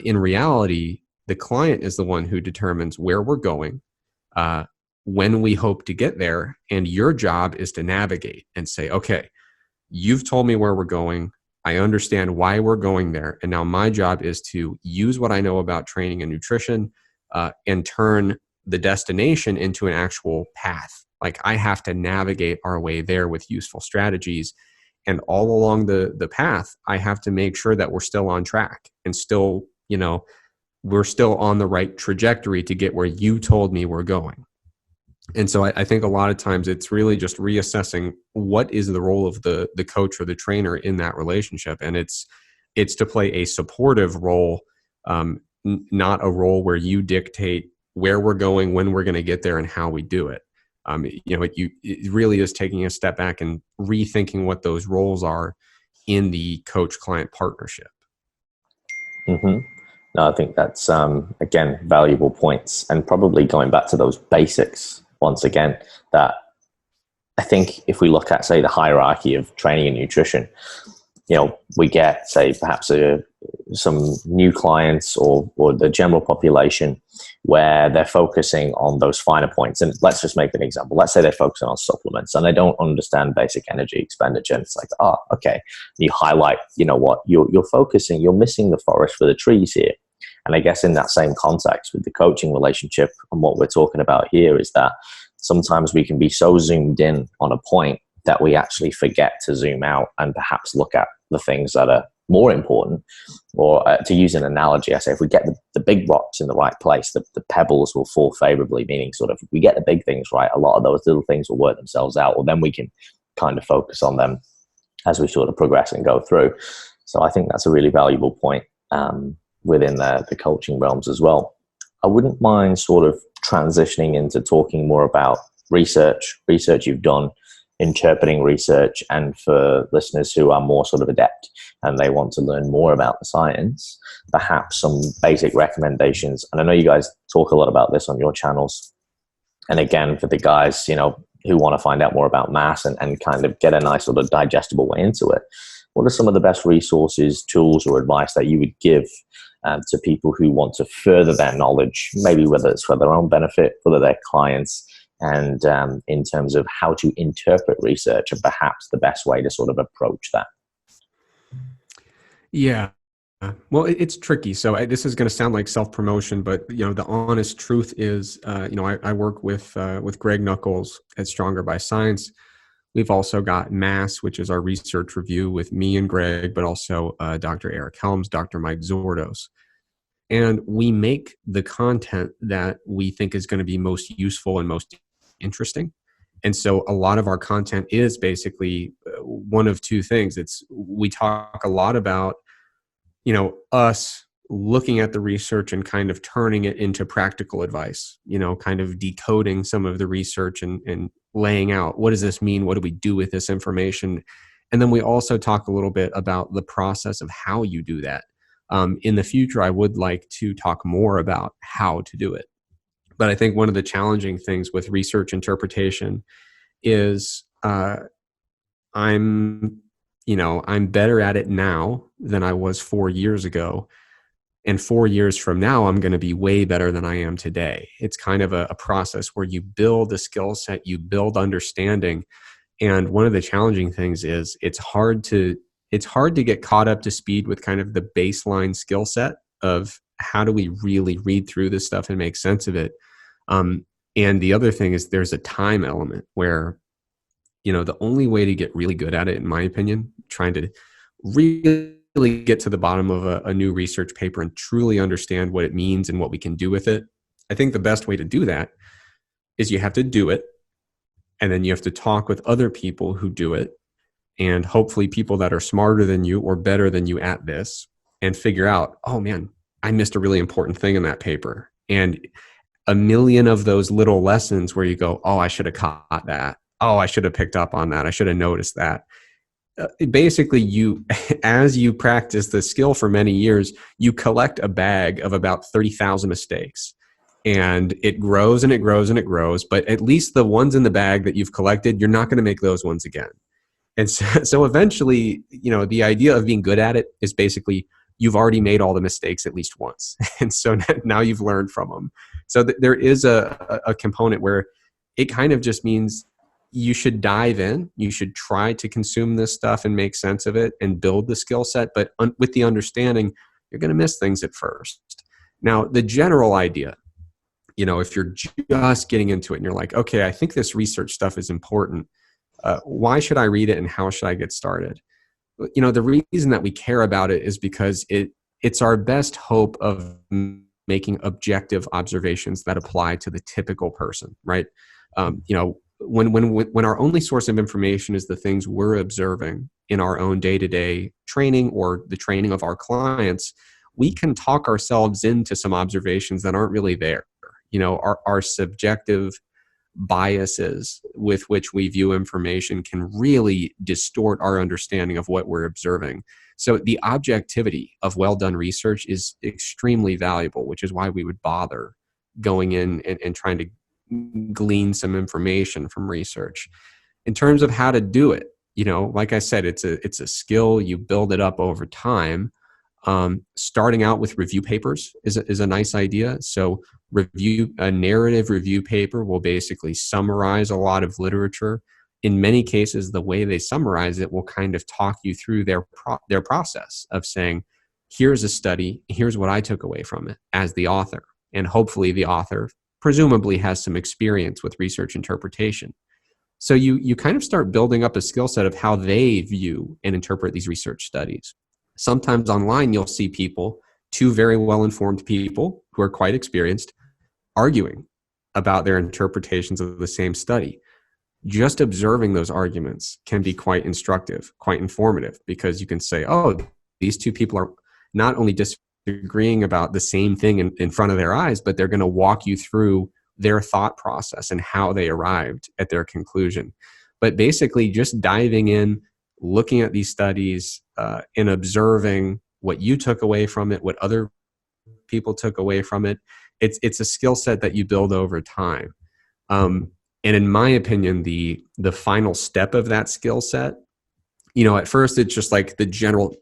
In reality, the client is the one who determines where we're going, when we hope to get there, and your job is to navigate and say, okay, you've told me where we're going. I understand why we're going there. And now my job is to use what I know about training and nutrition and turn the destination into an actual path. Like, I have to navigate our way there with useful strategies. And all along the path, I have to make sure that we're still on track and still, we're still on the right trajectory to get where you told me we're going. And so I think a lot of times it's really just reassessing what is the role of the coach or the trainer in that relationship. And it's to play a supportive role, not a role where you dictate where we're going, when we're going to get there, and how we do it. It really is taking a step back and rethinking what those roles are in the coach-client partnership. Mm-hmm. No, I think that's, again, valuable points, and probably going back to those basics once again, that I think if we look at, say, the hierarchy of training and nutrition, we get, say, perhaps some new clients or the general population where they're focusing on those finer points. And let's just make an example. Let's say they're focusing on supplements and they don't understand basic energy expenditure. And it's like, okay. You highlight, you're focusing, you're missing the forest for the trees here. And I guess in that same context with the coaching relationship, and what we're talking about here is that sometimes we can be so zoomed in on a point that we actually forget to zoom out and perhaps look at the things that are more important. Or to use an analogy, I say if we get the big rocks in the right place, the pebbles will fall favorably, meaning sort of if we get the big things right, a lot of those little things will work themselves out, or then we can kind of focus on them as we sort of progress and go through. So I think that's a really valuable point within the coaching realms as well. I wouldn't mind sort of transitioning into talking more about research you've done, interpreting research, and for listeners who are more sort of adept and they want to learn more about the science, perhaps some basic recommendations. And I know you guys talk a lot about this on your channels. And again, for the guys, who want to find out more about mass and kind of get a nice sort of digestible way into it, what are some of the best resources, tools, or advice that you would give to people who want to further their knowledge, maybe whether it's for their own benefit, whether they're clients, and in terms of how to interpret research and perhaps the best way to sort of approach that? Yeah. Well, it's tricky. So this is going to sound like self-promotion, but the honest truth is, I work with Greg Nuckols at Stronger by Science. We've also got MASS, which is our research review with me and Greg, but also Dr. Eric Helms, Dr. Mike Zordos. And we make the content that we think is going to be most useful and most interesting. And so a lot of our content is basically one of two things. We talk a lot about, us looking at the research and kind of turning it into practical advice, kind of decoding some of the research and laying out, what does this mean? What do we do with this information? And then we also talk a little bit about the process of how you do that. In the future, I would like to talk more about how to do it. But I think one of the challenging things with research interpretation is I'm better at it now than I was 4 years ago. And 4 years from now, I'm going to be way better than I am today. It's kind of a process where you build a skill set, you build understanding. And one of the challenging things is it's hard to get caught up to speed with kind of the baseline skill set of how do we really read through this stuff and make sense of it? And the other thing is there's a time element where, the only way to get really good at it, in my opinion, trying to really get to the bottom of a new research paper and truly understand what it means and what we can do with it. I think the best way to do that is you have to do it, and then you have to talk with other people who do it, and hopefully people that are smarter than you or better than you at this, and figure out, oh man, I missed a really important thing in that paper. And a million of those little lessons where you go, oh, I should have caught that. Oh, I should have picked up on that. I should have noticed that. Basically, as you practice the skill for many years, you collect a bag of about 30,000 mistakes. And it grows and it grows and it grows. But at least the ones in the bag that you've collected, you're not going to make those ones again. And so eventually, the idea of being good at it is basically you've already made all the mistakes at least once. And so now you've learned from them. So there is a component where it kind of just means you should dive in. You should try to consume this stuff and make sense of it and build the skill set. But with the understanding, you're going to miss things at first. Now, the general idea, if you're just getting into it and you're like, okay, I think this research stuff is important. Why should I read it and how should I get started? The reason that we care about it is because it's our best hope of making objective observations that apply to the typical person, right? When our only source of information is the things we're observing in our own day-to-day training or the training of our clients, we can talk ourselves into some observations that aren't really there. Our subjective biases with which we view information can really distort our understanding of what we're observing. So the objectivity of well-done research is extremely valuable, which is why we would bother going in and trying to glean some information from research. In terms of how to do it, like I said, it's a skill. You build it up over time. Starting out with review papers is a nice idea. So a narrative review paper will basically summarize a lot of literature. In many cases, the way they summarize it will kind of talk you through their process of saying, here's a study, here's what I took away from it as the author. And hopefully the author presumably has some experience with research interpretation. So you kind of start building up a skill set of how they view and interpret these research studies. Sometimes online, you'll see two very well-informed people who are quite experienced, arguing about their interpretations of the same study. Just observing those arguments can be quite instructive, quite informative, because you can say, oh, these two people are not only disagreeing about the same thing in front of their eyes, but they're going to walk you through their thought process and how they arrived at their conclusion. But basically, just diving in, looking at these studies and observing what you took away from it, what other people took away from it, it's a skill set that you build over time. And in my opinion, the final step of that skill set, at first it's just like the general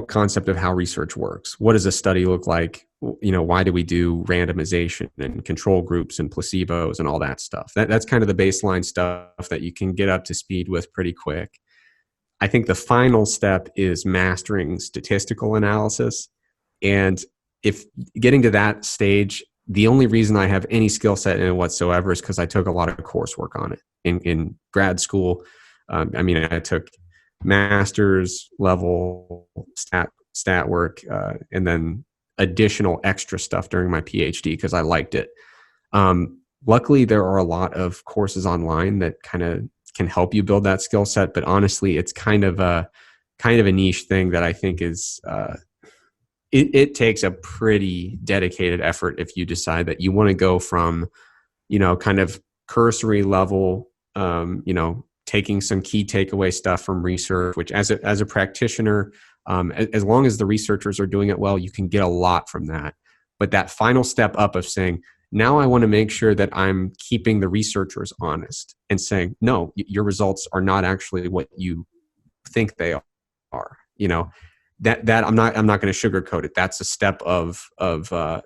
concept of how research works. What does a study look like? Why do we do randomization and control groups and placebos and all that stuff? That's kind of the baseline stuff that you can get up to speed with pretty quick. I think the final step is mastering statistical analysis. And if getting to that stage, the only reason I have any skill set in it whatsoever is because I took a lot of coursework on it in grad school. I took master's level stat work and then additional extra stuff during my PhD because I liked it. Luckily, there are a lot of courses online that kind of can help you build that skill set, but honestly, it's kind of a niche thing that I think is it takes a pretty dedicated effort if you decide that you want to go from kind of cursory level taking some key takeaway stuff from research, which as a practitioner, as long as the researchers are doing it well, you can get a lot from that. But that final step up of saying, now I want to make sure that I'm keeping the researchers honest and saying, no, your results are not actually what you think they are. That I'm not going to sugarcoat it. That's a step of kind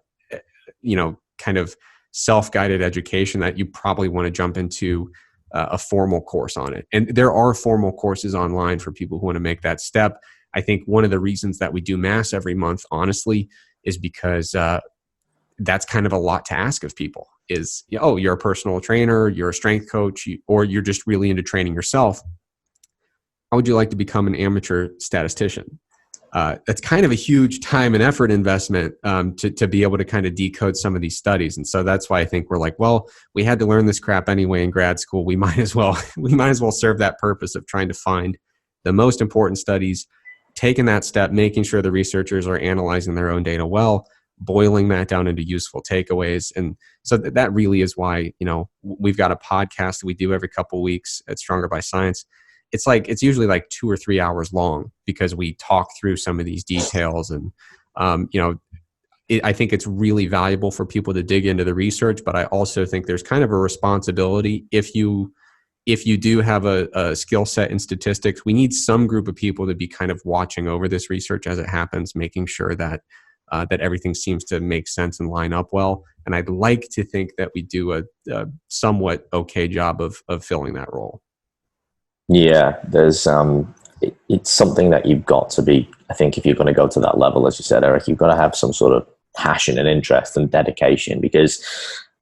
of self-guided education that you probably want to jump into a formal course on it. And there are formal courses online for people who want to make that step. I think one of the reasons that we do mass every month, honestly, is because that's kind of a lot to ask of people. Is, oh, you're a personal trainer, you're a strength coach, or you're just really into training yourself. How would you like to become an amateur statistician? That's kind of a huge time and effort investment to be able to kind of decode some of these studies. And so that's why I think we're like, well, we had to learn this crap anyway in grad school. We might as well serve that purpose of trying to find the most important studies, taking that step, making sure the researchers are analyzing their own data well, boiling that down into useful takeaways. And so that really is why, we've got a podcast that we do every couple of weeks at Stronger by Science. It's usually like 2 or 3 hours long because we talk through some of these details. And, I think it's really valuable for people to dig into the research, but I also think there's kind of a responsibility if you do have a skill set in statistics. We need some group of people to be kind of watching over this research as it happens, making sure that everything seems to make sense and line up well. And I'd like to think that we do a somewhat okay job of filling that role. Yeah, there's it's something that you've got to be, I think if you're going to go to that level, as you said, Eric, you've got to have some sort of passion and interest and dedication, because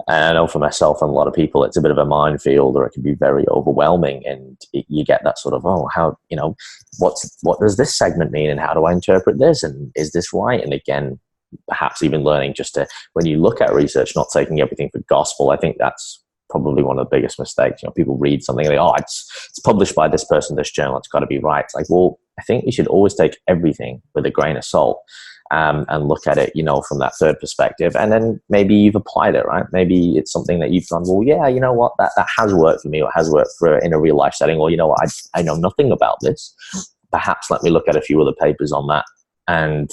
I know for myself and a lot of people, it's a bit of a minefield, or it can be very overwhelming. And you get that sort of, what does this segment mean? And how do I interpret this? And is this right? And again, perhaps even learning just to, when you look at research, not taking everything for gospel. I think that's probably one of the biggest mistakes. People read something and they, it's published by this person, this journal, it's got to be right. It's like, well, I think you should always take everything with a grain of salt. And look at it, from that third perspective. And then maybe you've applied it, right? Maybe it's something that you've done, well, yeah, you know what, that has worked for me, or has worked for in a real life setting. Or, I know nothing about this. Perhaps let me look at a few other papers on that. And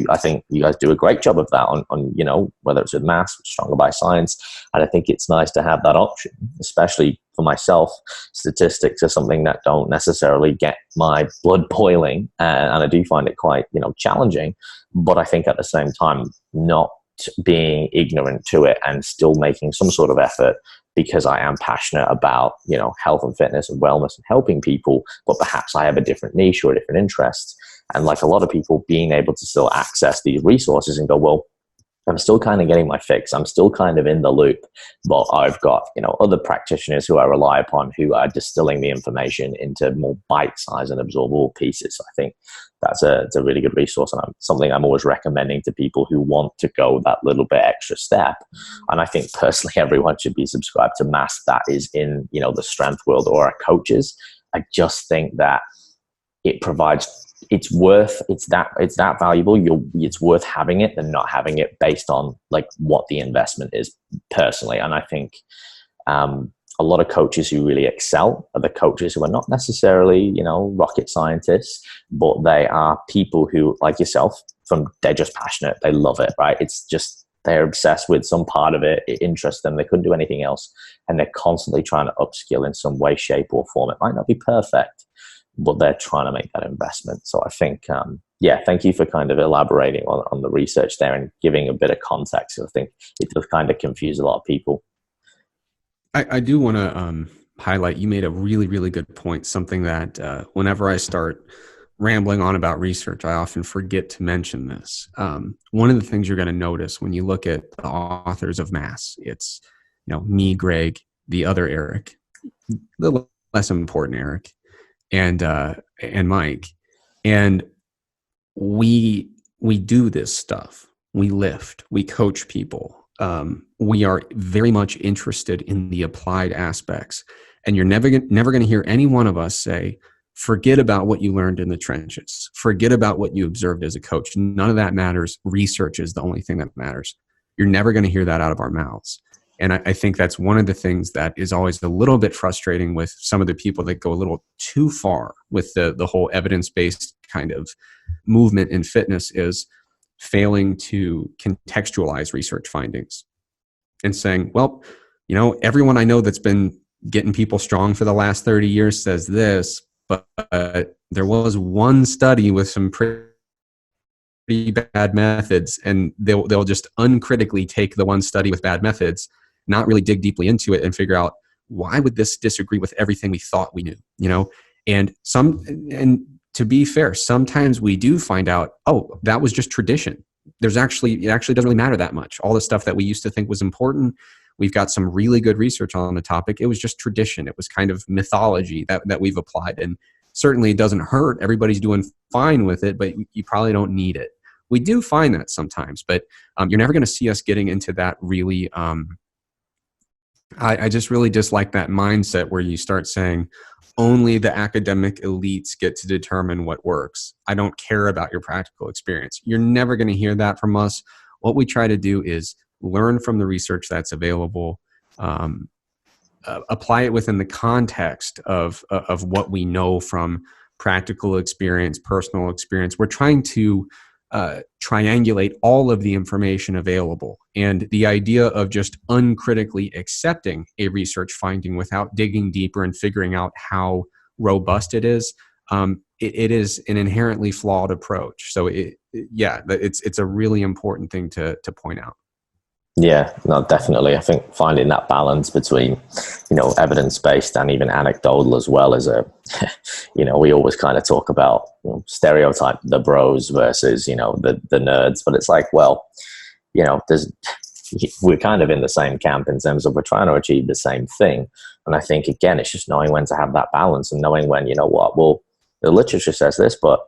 I think you guys do a great job of that on whether it's with Mass, Stronger by Science. And I think it's nice to have that option, especially for myself. Statistics are something that don't necessarily get my blood boiling. And I do find it quite, challenging. But I think at the same time, not being ignorant to it and still making some sort of effort, because I am passionate about, health and fitness and wellness and helping people, but perhaps I have a different niche or a different interest. And like a lot of people, being able to still access these resources and go, well, I'm still kind of getting my fix. I'm still kind of in the loop, but I've got, other practitioners who I rely upon who are distilling the information into more bite-sized and absorbable pieces. So I think it's a really good resource, and something I'm always recommending to people who want to go that little bit extra step. And I think personally, everyone should be subscribed to Mass that is in, the strength world or our coaches. I just think that it provides, it's that valuable. It's worth having it than not having it, based on like what the investment is personally. And I think a lot of coaches who really excel are the coaches who are not necessarily, rocket scientists, but they are people who, like yourself, they're just passionate. They love it, right? It's just, they're obsessed with some part of it. It interests them. They couldn't do anything else. And they're constantly trying to upskill in some way, shape, or form. It might not be perfect, but they're trying to make that investment. So I think, thank you for kind of elaborating on the research there and giving a bit of context. I think it does kind of confuse a lot of people. I do want to highlight, you made a really, really good point, something that whenever I start rambling on about research, I often forget to mention this. One of the things you're going to notice when you look at the authors of Mass, it's, me, Greg, the other Eric, the less important Eric, and Mike. And we do this stuff. We lift, we coach people. We are very much interested in the applied aspects. And you're never going to hear any one of us say, forget about what you learned in the trenches. Forget about what you observed as a coach. None of that matters. Research is the only thing that matters. You're never going to hear that out of our mouths. And I think that's one of the things that is always a little bit frustrating with some of the people that go a little too far with the whole evidence-based kind of movement in fitness, is failing to contextualize research findings and saying, well, everyone I know that's been getting people strong for the last 30 years says this, but there was one study with some pretty bad methods, and they'll just uncritically take the one study with bad methods, not really dig deeply into it and figure out, why would this disagree with everything we thought we knew, And to be fair, sometimes we do find out, oh, that was just tradition. it actually doesn't really matter that much. All the stuff that we used to think was important, we've got some really good research on the topic. It was just tradition. It was kind of mythology that we've applied. And certainly it doesn't hurt. Everybody's doing fine with it, but you probably don't need it. We do find that sometimes, but you're never going to see us getting into that really. I just really dislike that mindset where you start saying only the academic elites get to determine what works. I don't care about your practical experience. You're never going to hear that from us. What we try to do is learn from the research that's available, apply it within the context of what we know from practical experience, personal experience. We're trying to triangulate all of the information available. And the idea of just uncritically accepting a research finding without digging deeper and figuring out how robust it is, it is an inherently flawed approach. So it's a really important thing to point out. Yeah, no, definitely. I think finding that balance between, evidence-based and even anecdotal as well as we always kind of talk about stereotype the bros versus, the nerds, but it's like, well, we're kind of in the same camp in terms of we're trying to achieve the same thing. And I think, again, it's just knowing when to have that balance and knowing when, well, the literature says this, but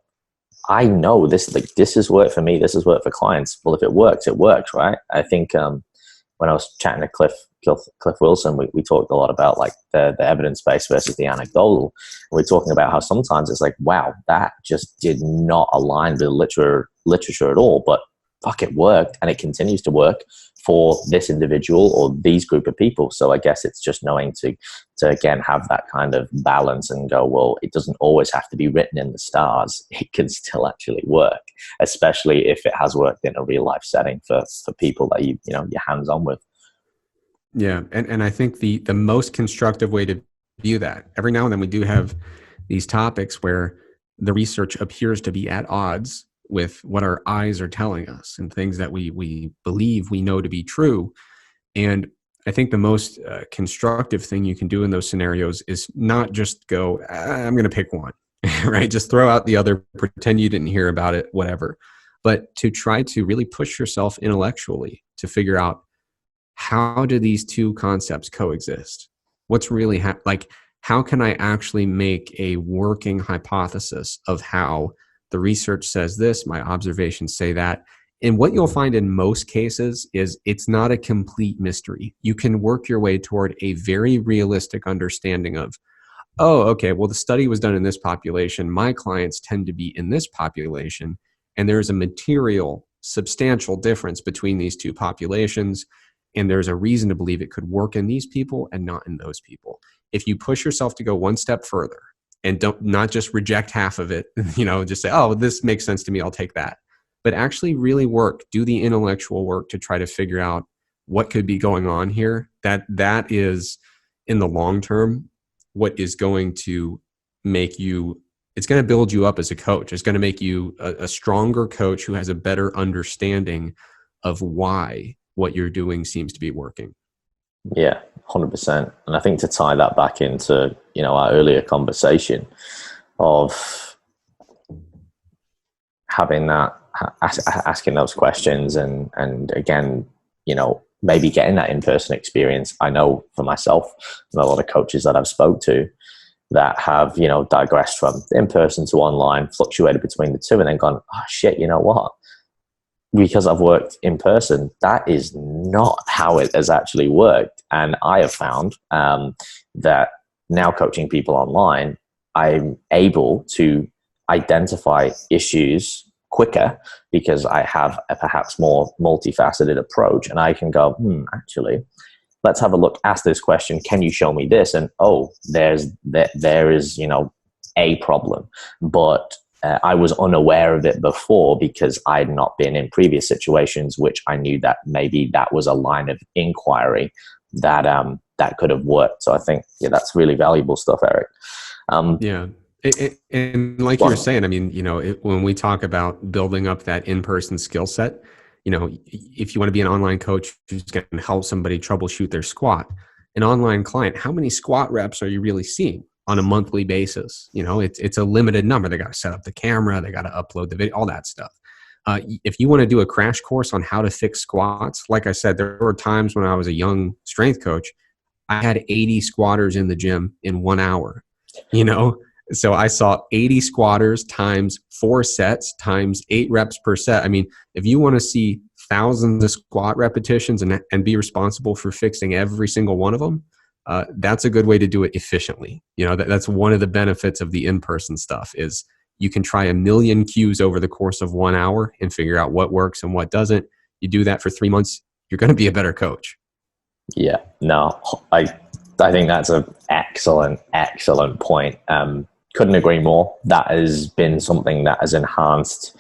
I know this has worked for me. This has worked for clients. Well, if it works, right? I think when I was chatting to Cliff Wilson, we talked a lot about like the evidence-based versus the anecdotal. And we're talking about how sometimes it's like, wow, that just did not align with the literature at all. But fuck, it worked, and it continues to work for this individual or these group of people. So I guess it's just knowing to again have that kind of balance and go, well, it doesn't always have to be written in the stars. It can still actually work, especially if it has worked in a real life setting for people that you're hands on with. Yeah, and I think the most constructive way to view that, every now and then we do have these topics where the research appears to be at odds with what our eyes are telling us and things that we believe we know to be true. And I think the most constructive thing you can do in those scenarios is not just go, I'm going to pick one, right? Just throw out the other, pretend you didn't hear about it, whatever. But to try to really push yourself intellectually to figure out, how do these two concepts coexist? What's really how can I actually make a working hypothesis of how the research says this, my observations say that? And what you'll find in most cases is it's not a complete mystery. You can work your way toward a very realistic understanding of, oh, okay, well, the study was done in this population. My clients tend to be in this population, and there's a material, substantial difference between these two populations. And there's a reason to believe it could work in these people and not in those people. If you push yourself to go one step further and not just reject half of it, just say, oh, this makes sense to me, I'll take that. But actually really do the intellectual work to try to figure out what could be going on here. That is, in the long term, what is going to make you, it's going to build you up as a coach. It's going to make you a stronger coach who has a better understanding of why what you're doing seems to be working. Yeah, 100%. And I think to tie that back into, our earlier conversation of having that, asking those questions and again, maybe getting that in-person experience. I know for myself and a lot of coaches that I've spoke to that have, digressed from in-person to online, fluctuated between the two and then gone, oh shit, you know what? Because I've worked in person, that is not how it has actually worked. And I have found that now coaching people online, I'm able to identify issues quicker because I have a perhaps more multifaceted approach. And I can go, actually, let's have a look, ask this question, can you show me this? And there is, a problem. But I was unaware of it before because I'd not been in previous situations, which I knew that maybe that was a line of inquiry that could have worked. So I think, that's really valuable stuff, Eric. Yeah. And like you were saying, I mean, when we talk about building up that in-person skill set, if you want to be an online coach who's going to help somebody troubleshoot their squat, an online client, how many squat reps are you really seeing on a monthly basis? It's a limited number. They got to set up the camera, they got to upload the video, all that stuff. If you want to do a crash course on how to fix squats, like I said, there were times when I was a young strength coach, I had 80 squatters in the gym in 1 hour, So I saw 80 squatters times 4 sets times 8 reps per set. I mean, if you want to see thousands of squat repetitions and be responsible for fixing every single one of them, that's a good way to do it efficiently. That's one of the benefits of the in-person stuff is you can try a million cues over the course of 1 hour and figure out what works and what doesn't. You do that for 3 months, you're going to be a better coach. Yeah, no, I think that's an excellent point. Couldn't agree more. That has been something that has enhanced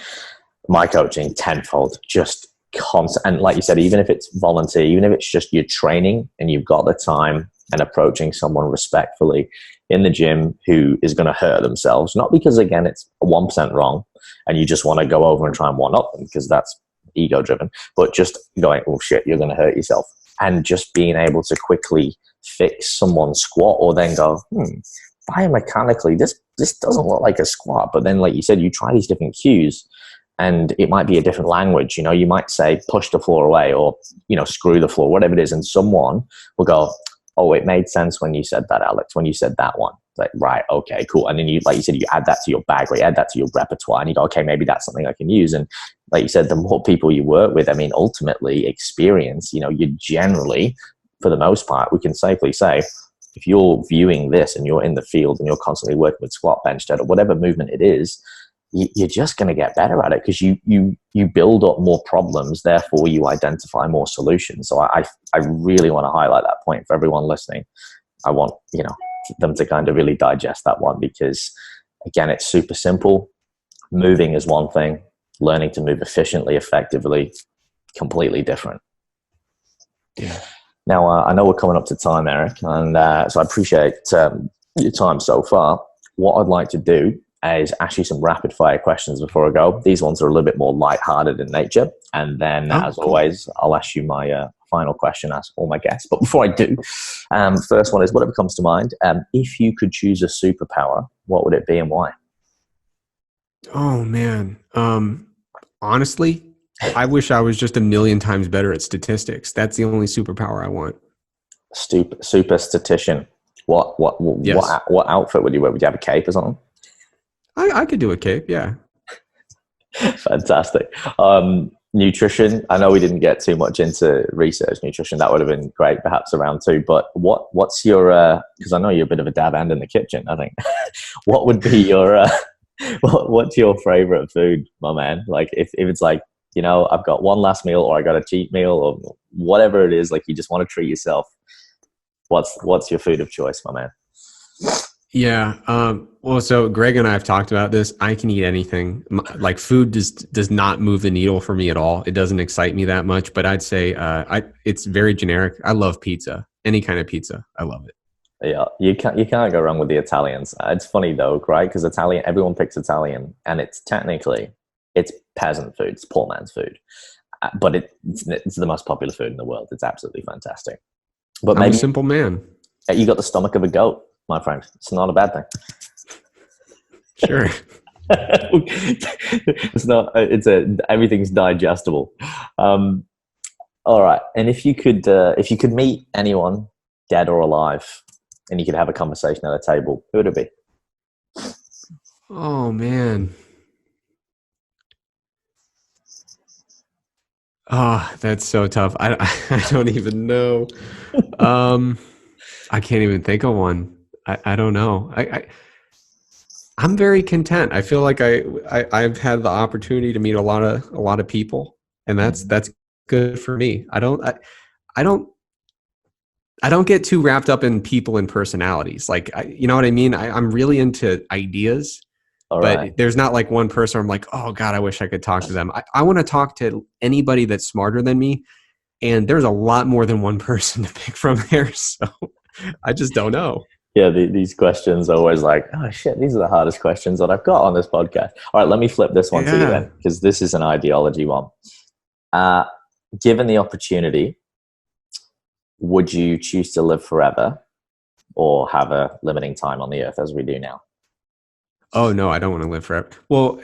my coaching tenfold. Just constant, and like you said, even if it's volunteer, even if it's just your training and you've got the time and approaching someone respectfully in the gym who is going to hurt themselves, not because again it's 1% wrong and you just want to go over and try and one up them because that's ego driven, but just going, oh shit, you're going to hurt yourself, and just being able to quickly fix someone's squat or then go, biomechanically this doesn't look like a squat, but then like you said, you try these different cues and it might be a different language. You might say push the floor away or screw the floor, whatever it is, and someone will go, oh, it made sense when you said that, Alex, when you said that one. Like, right, okay, cool. And then you, like you said, you add that to your bag or you add that to your repertoire and you go, okay, maybe that's something I can use. And like you said, the more people you work with, I mean, ultimately experience, you generally, for the most part, we can safely say, if you're viewing this and you're in the field and you're constantly working with squat, bench, dead, or whatever movement it is, you're just going to get better at it because you build up more problems, therefore you identify more solutions. So I really want to highlight that point for everyone listening. I want them to kind of really digest that one because, again, it's super simple. Moving is one thing. Learning to move efficiently, effectively, completely different. Yeah. Now, I know we're coming up to time, Eric, and so I appreciate your time so far. What I'd like to do is ask you some rapid fire questions before I go. These ones are a little bit more lighthearted in nature. And then, as always, I'll ask you my final question, as all my guests. But before I do, first one is whatever comes to mind. If you could choose a superpower, what would it be and why? Oh, man. Honestly, I wish I was just a million times better at statistics. That's the only superpower I want. Super statistician. What outfit would you wear? Would you have a cape or something? I could do a cape, yeah. Fantastic. Nutrition. I know we didn't get too much into research nutrition. That would have been great, perhaps around two. But what's your? Because I know you're a bit of a dab hand in the kitchen. I think. What would be your? What's your favorite food, my man? Like if it's like, I've got one last meal or I got a cheat meal or whatever it is, like you just want to treat yourself. What's your food of choice, my man? Yeah. Well, so Greg and I have talked about this. I can eat anything. Like food does not move the needle for me at all. It doesn't excite me that much, but I'd say it's very generic. I love pizza. Any kind of pizza. I love it. Yeah, you can't go wrong with the Italians. It's funny though, right? Because everyone picks Italian, and it's technically peasant food, it's poor man's food, but it's the most popular food in the world. It's absolutely fantastic. But maybe I'm a simple man. You got the stomach of a goat, my friend. It's not a bad thing. Sure. It's not. Everything's digestible. All right. And if you could meet anyone, dead or alive, and you could have a conversation at a table, who would it be? Oh man. Oh, that's so tough. I don't even know. I can't even think of one. I don't know. I'm very content. I feel like I've had the opportunity to meet a lot of people, and that's good for me. I don't get too wrapped up in people and personalities. Like, you know what I mean? I'm really into ideas. But there's not like one person I'm like, oh God, I wish I could talk to them. I want to talk to anybody that's smarter than me. And there's a lot more than one person to pick from there. So I just don't know. Yeah, these questions are always like, oh shit, these are the hardest questions that I've got on this podcast. All right, let me flip this one to you then, because this is an ideology one. Given the opportunity, would you choose to live forever or have a limiting time on the earth as we do now? Oh no, I don't want to live forever. Well,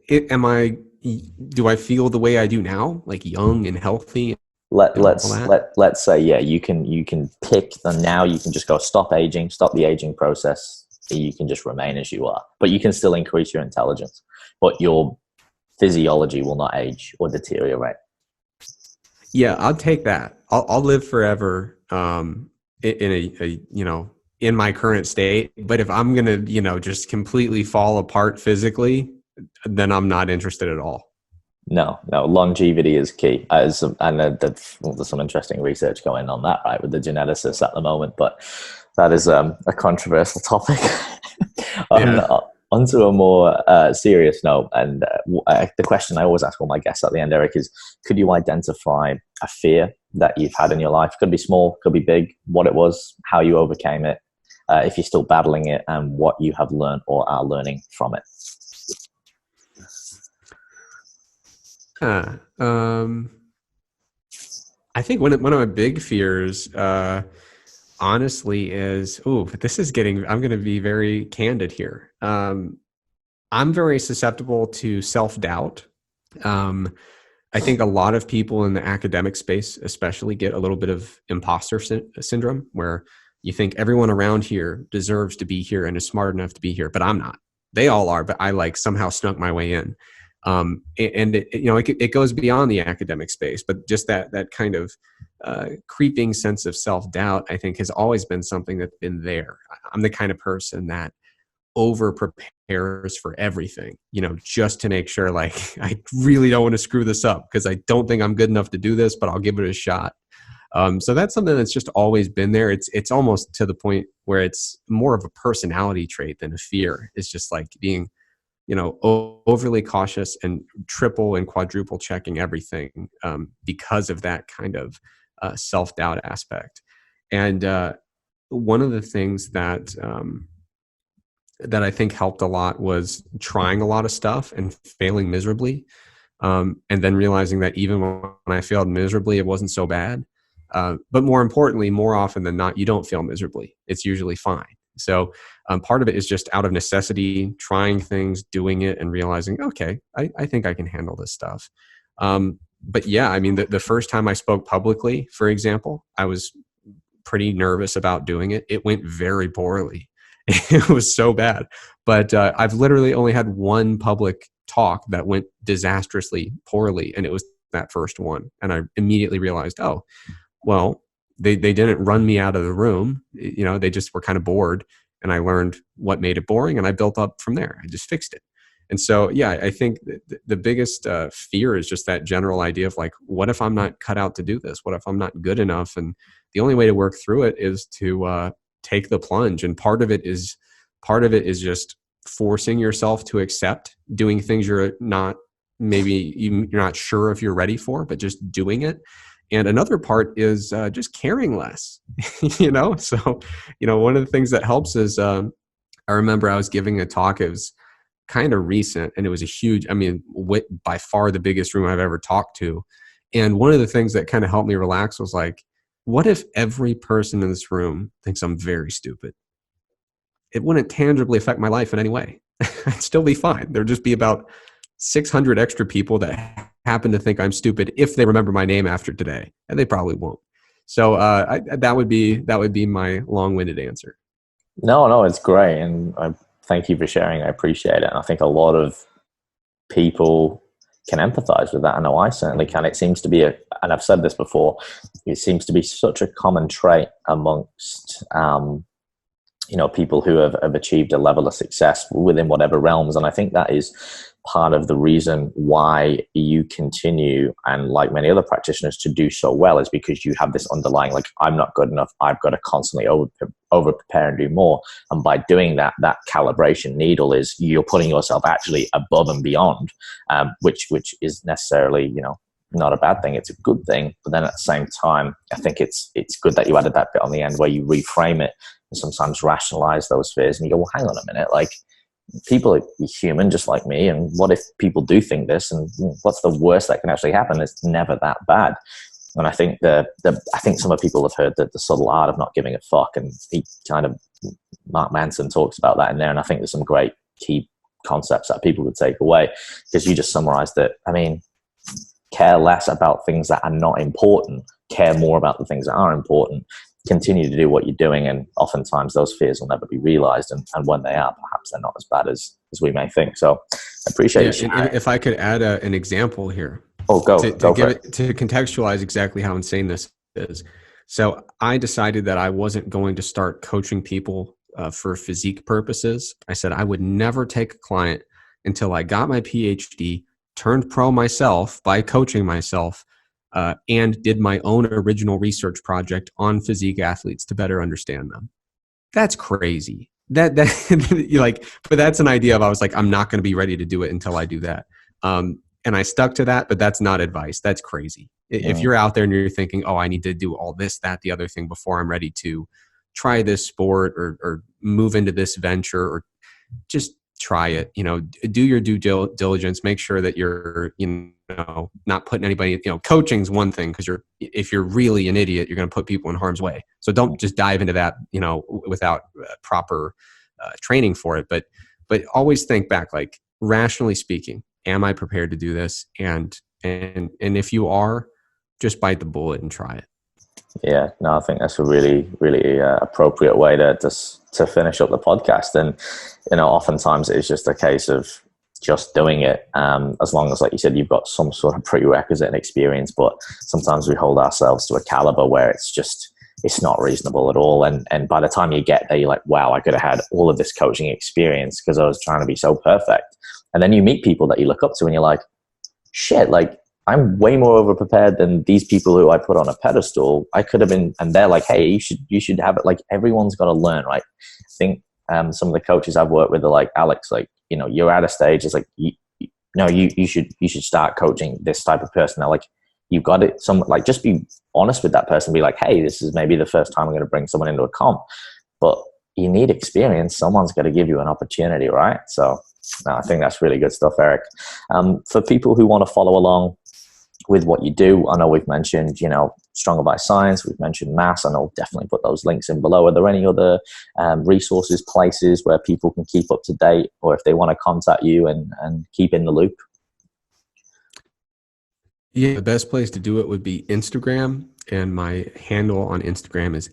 do I feel the way I do now, like young and healthy and all that? Let's say, yeah, you can pick the now. You can just go stop aging, stop the aging process. You can just remain as you are, but you can still increase your intelligence, but your physiology will not age or deteriorate. Yeah, I'll take that. I'll live forever in in my current state. But if I'm gonna just completely fall apart physically, then I'm not interested at all. No, longevity is key. There's some interesting research going on that, right, with the geneticists at the moment, but that is a controversial topic. Yeah. Onto a more serious note, and the question I always ask all my guests at the end, Eric, is could you identify a fear that you've had in your life? Could be small, could be big, what it was, how you overcame it, if you're still battling it, and what you have learned or are learning from it. I think one of my big fears, honestly, is I'm going to be very candid here. I'm very susceptible to self-doubt. I think a lot of people in the academic space especially get a little bit of imposter syndrome, where you think everyone around here deserves to be here and is smart enough to be here, but I'm not. They all are, but I somehow snuck my way in. And it goes beyond the academic space, but just that kind of creeping sense of self-doubt, I think, has always been something that's been there. I'm the kind of person that over prepares for everything, just to make sure, I really don't want to screw this up because I don't think I'm good enough to do this, but I'll give it a shot. So that's something that's just always been there. It's almost to the point where it's more of a personality trait than a fear. It's just being overly cautious and triple and quadruple checking everything because of that kind of self-doubt aspect. And one of the things that I think helped a lot was trying a lot of stuff and failing miserably, and then realizing that even when I failed miserably, it wasn't so bad. But more importantly, more often than not, you don't fail miserably. It's usually fine. So part of it is just out of necessity, trying things, doing it, and realizing, okay, I think I can handle this stuff. But yeah, I mean, the first time I spoke publicly, for example, I was pretty nervous about doing it. It went very poorly. It was so bad. But I've literally only had one public talk that went disastrously poorly, and it was that first one. And I immediately realized, oh, well, they didn't run me out of the room. They just were kind of bored, and I learned what made it boring, and I built up from there. I just fixed it. And so, yeah, I think the biggest fear is just that general idea of what if I'm not cut out to do this? What if I'm not good enough? And the only way to work through it is to take the plunge. And part of it is just forcing yourself to accept doing things you're not sure if you're ready for, but just doing it. And another part is just caring less, So, one of the things that helps is I remember I was giving a talk. It was kind of recent, and it was by far the biggest room I've ever talked to. And one of the things that kind of helped me relax was what if every person in this room thinks I'm very stupid? It wouldn't tangibly affect my life in any way. I'd still be fine. There'd just be about 600 extra people that happen to think I'm stupid if they remember my name after today, and they probably won't. So that would be my long-winded answer. No, it's great, and I thank you for sharing. I appreciate it. And I think a lot of people can empathize with that. I know I certainly can. It seems to be and I've said this before, it seems to be such a common trait amongst people who have achieved a level of success within whatever realms. And I think that is part of the reason why you continue, and like many other practitioners, to do so well, is because you have this underlying, I'm not good enough. I've got to constantly over prepare and do more. And by doing that calibration needle is you're putting yourself actually above and beyond, which is necessarily, not a bad thing. It's a good thing. But then at the same time, I think it's good that you added that bit on the end where you reframe it and sometimes rationalize those fears and you go, well, hang on a minute, people are human just like me, and what if people do think this, and what's the worst that can actually happen? It's never that bad. And I think I think some of people have heard the subtle art of not giving a fuck, and Mark Manson talks about that in there, and I think there's some great key concepts that people would take away, because you just summarized it. I mean, care less about things that are not important, care more about the things that are important, continue to do what you're doing, and oftentimes those fears will never be realized, and when they are, perhaps they're not as bad as we may think. So I appreciate you. If I could add an example here. Go to contextualize exactly how insane this is. So I decided that I wasn't going to start coaching people for physique purposes. I said I would never take a client until I got my PhD, turned pro myself by coaching myself, and did my own original research project on physique athletes to better understand them. That's crazy. That like, but that's an idea of, I was like, I'm not going to be ready to do it until I do that. And I stuck to that, but that's not advice. That's crazy. If you're out there and you're thinking, oh, I need to do all this, that, the other thing before I'm ready to try this sport or move into this venture, or just try it, do your due diligence, make sure that you're, not putting anybody, coaching's one thing, because if you're really an idiot, you're going to put people in harm's way. So don't just dive into that, without proper training for it. But always think back, like, rationally speaking, am I prepared to do this? And if you are, just bite the bullet and try it. Yeah, no, I think that's a really, really appropriate way to finish up the podcast. And, oftentimes it's just a case of just doing it, as long as, like you said, you've got some sort of prerequisite and experience. But sometimes we hold ourselves to a caliber where it's not reasonable at all. And by the time you get there, you're like, wow, I could have had all of this coaching experience because I was trying to be so perfect. And then you meet people that you look up to and you're like, shit, like, I'm way more over prepared than these people who I put on a pedestal. I could have been, and they're like, hey, you should have it. Like, everyone's got to learn, right? I think some of the coaches I've worked with are like, Alex, like, you're at a stage, it's like, you should start coaching this type of person. Now, like, you've got it. Just be honest with that person. Be like, hey, this is maybe the first time I'm going to bring someone into a comp, but you need experience. Someone's got to give you an opportunity, right? So I think that's really good stuff, Eric. For people who want to follow along with what you do, I know we've mentioned, Stronger by Science, we've mentioned Mass. I know we'll definitely put those links in below. Are there any other resources, places where people can keep up to date, or if they want to contact you and keep in the loop? Yeah, the best place to do it would be Instagram, and my handle on Instagram is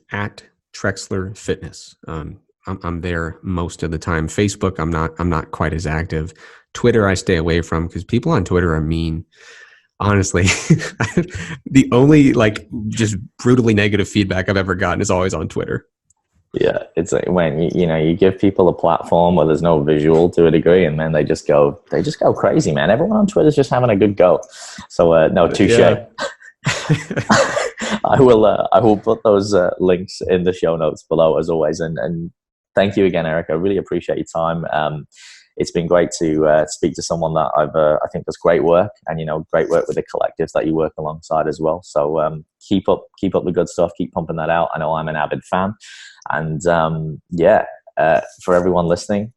@Trexler Fitness. I'm there most of the time. Facebook, I'm not quite as active. Twitter, I stay away from, because people on Twitter are mean. Honestly, the only just brutally negative feedback I've ever gotten is always on Twitter. Yeah, it's like when you give people a platform where there's no visual to a degree, and then they just go crazy, man. Everyone on Twitter is just having a good go. So no, touche. Yeah. I will put those links in the show notes below, as always. And thank you again, Eric. I really appreciate your time. It's been great to speak to someone that I think does great work, and great work with the collectives that you work alongside as well. So keep up the good stuff. Keep pumping that out. I know I'm an avid fan, and for everyone listening,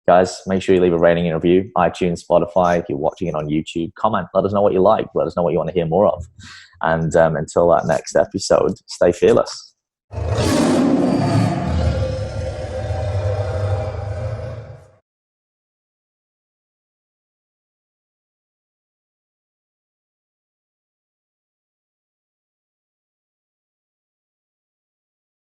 guys, make sure you leave a rating and review. iTunes, Spotify. If you're watching it on YouTube, comment. Let us know what you like. Let us know what you want to hear more of. And until that next episode, stay fearless.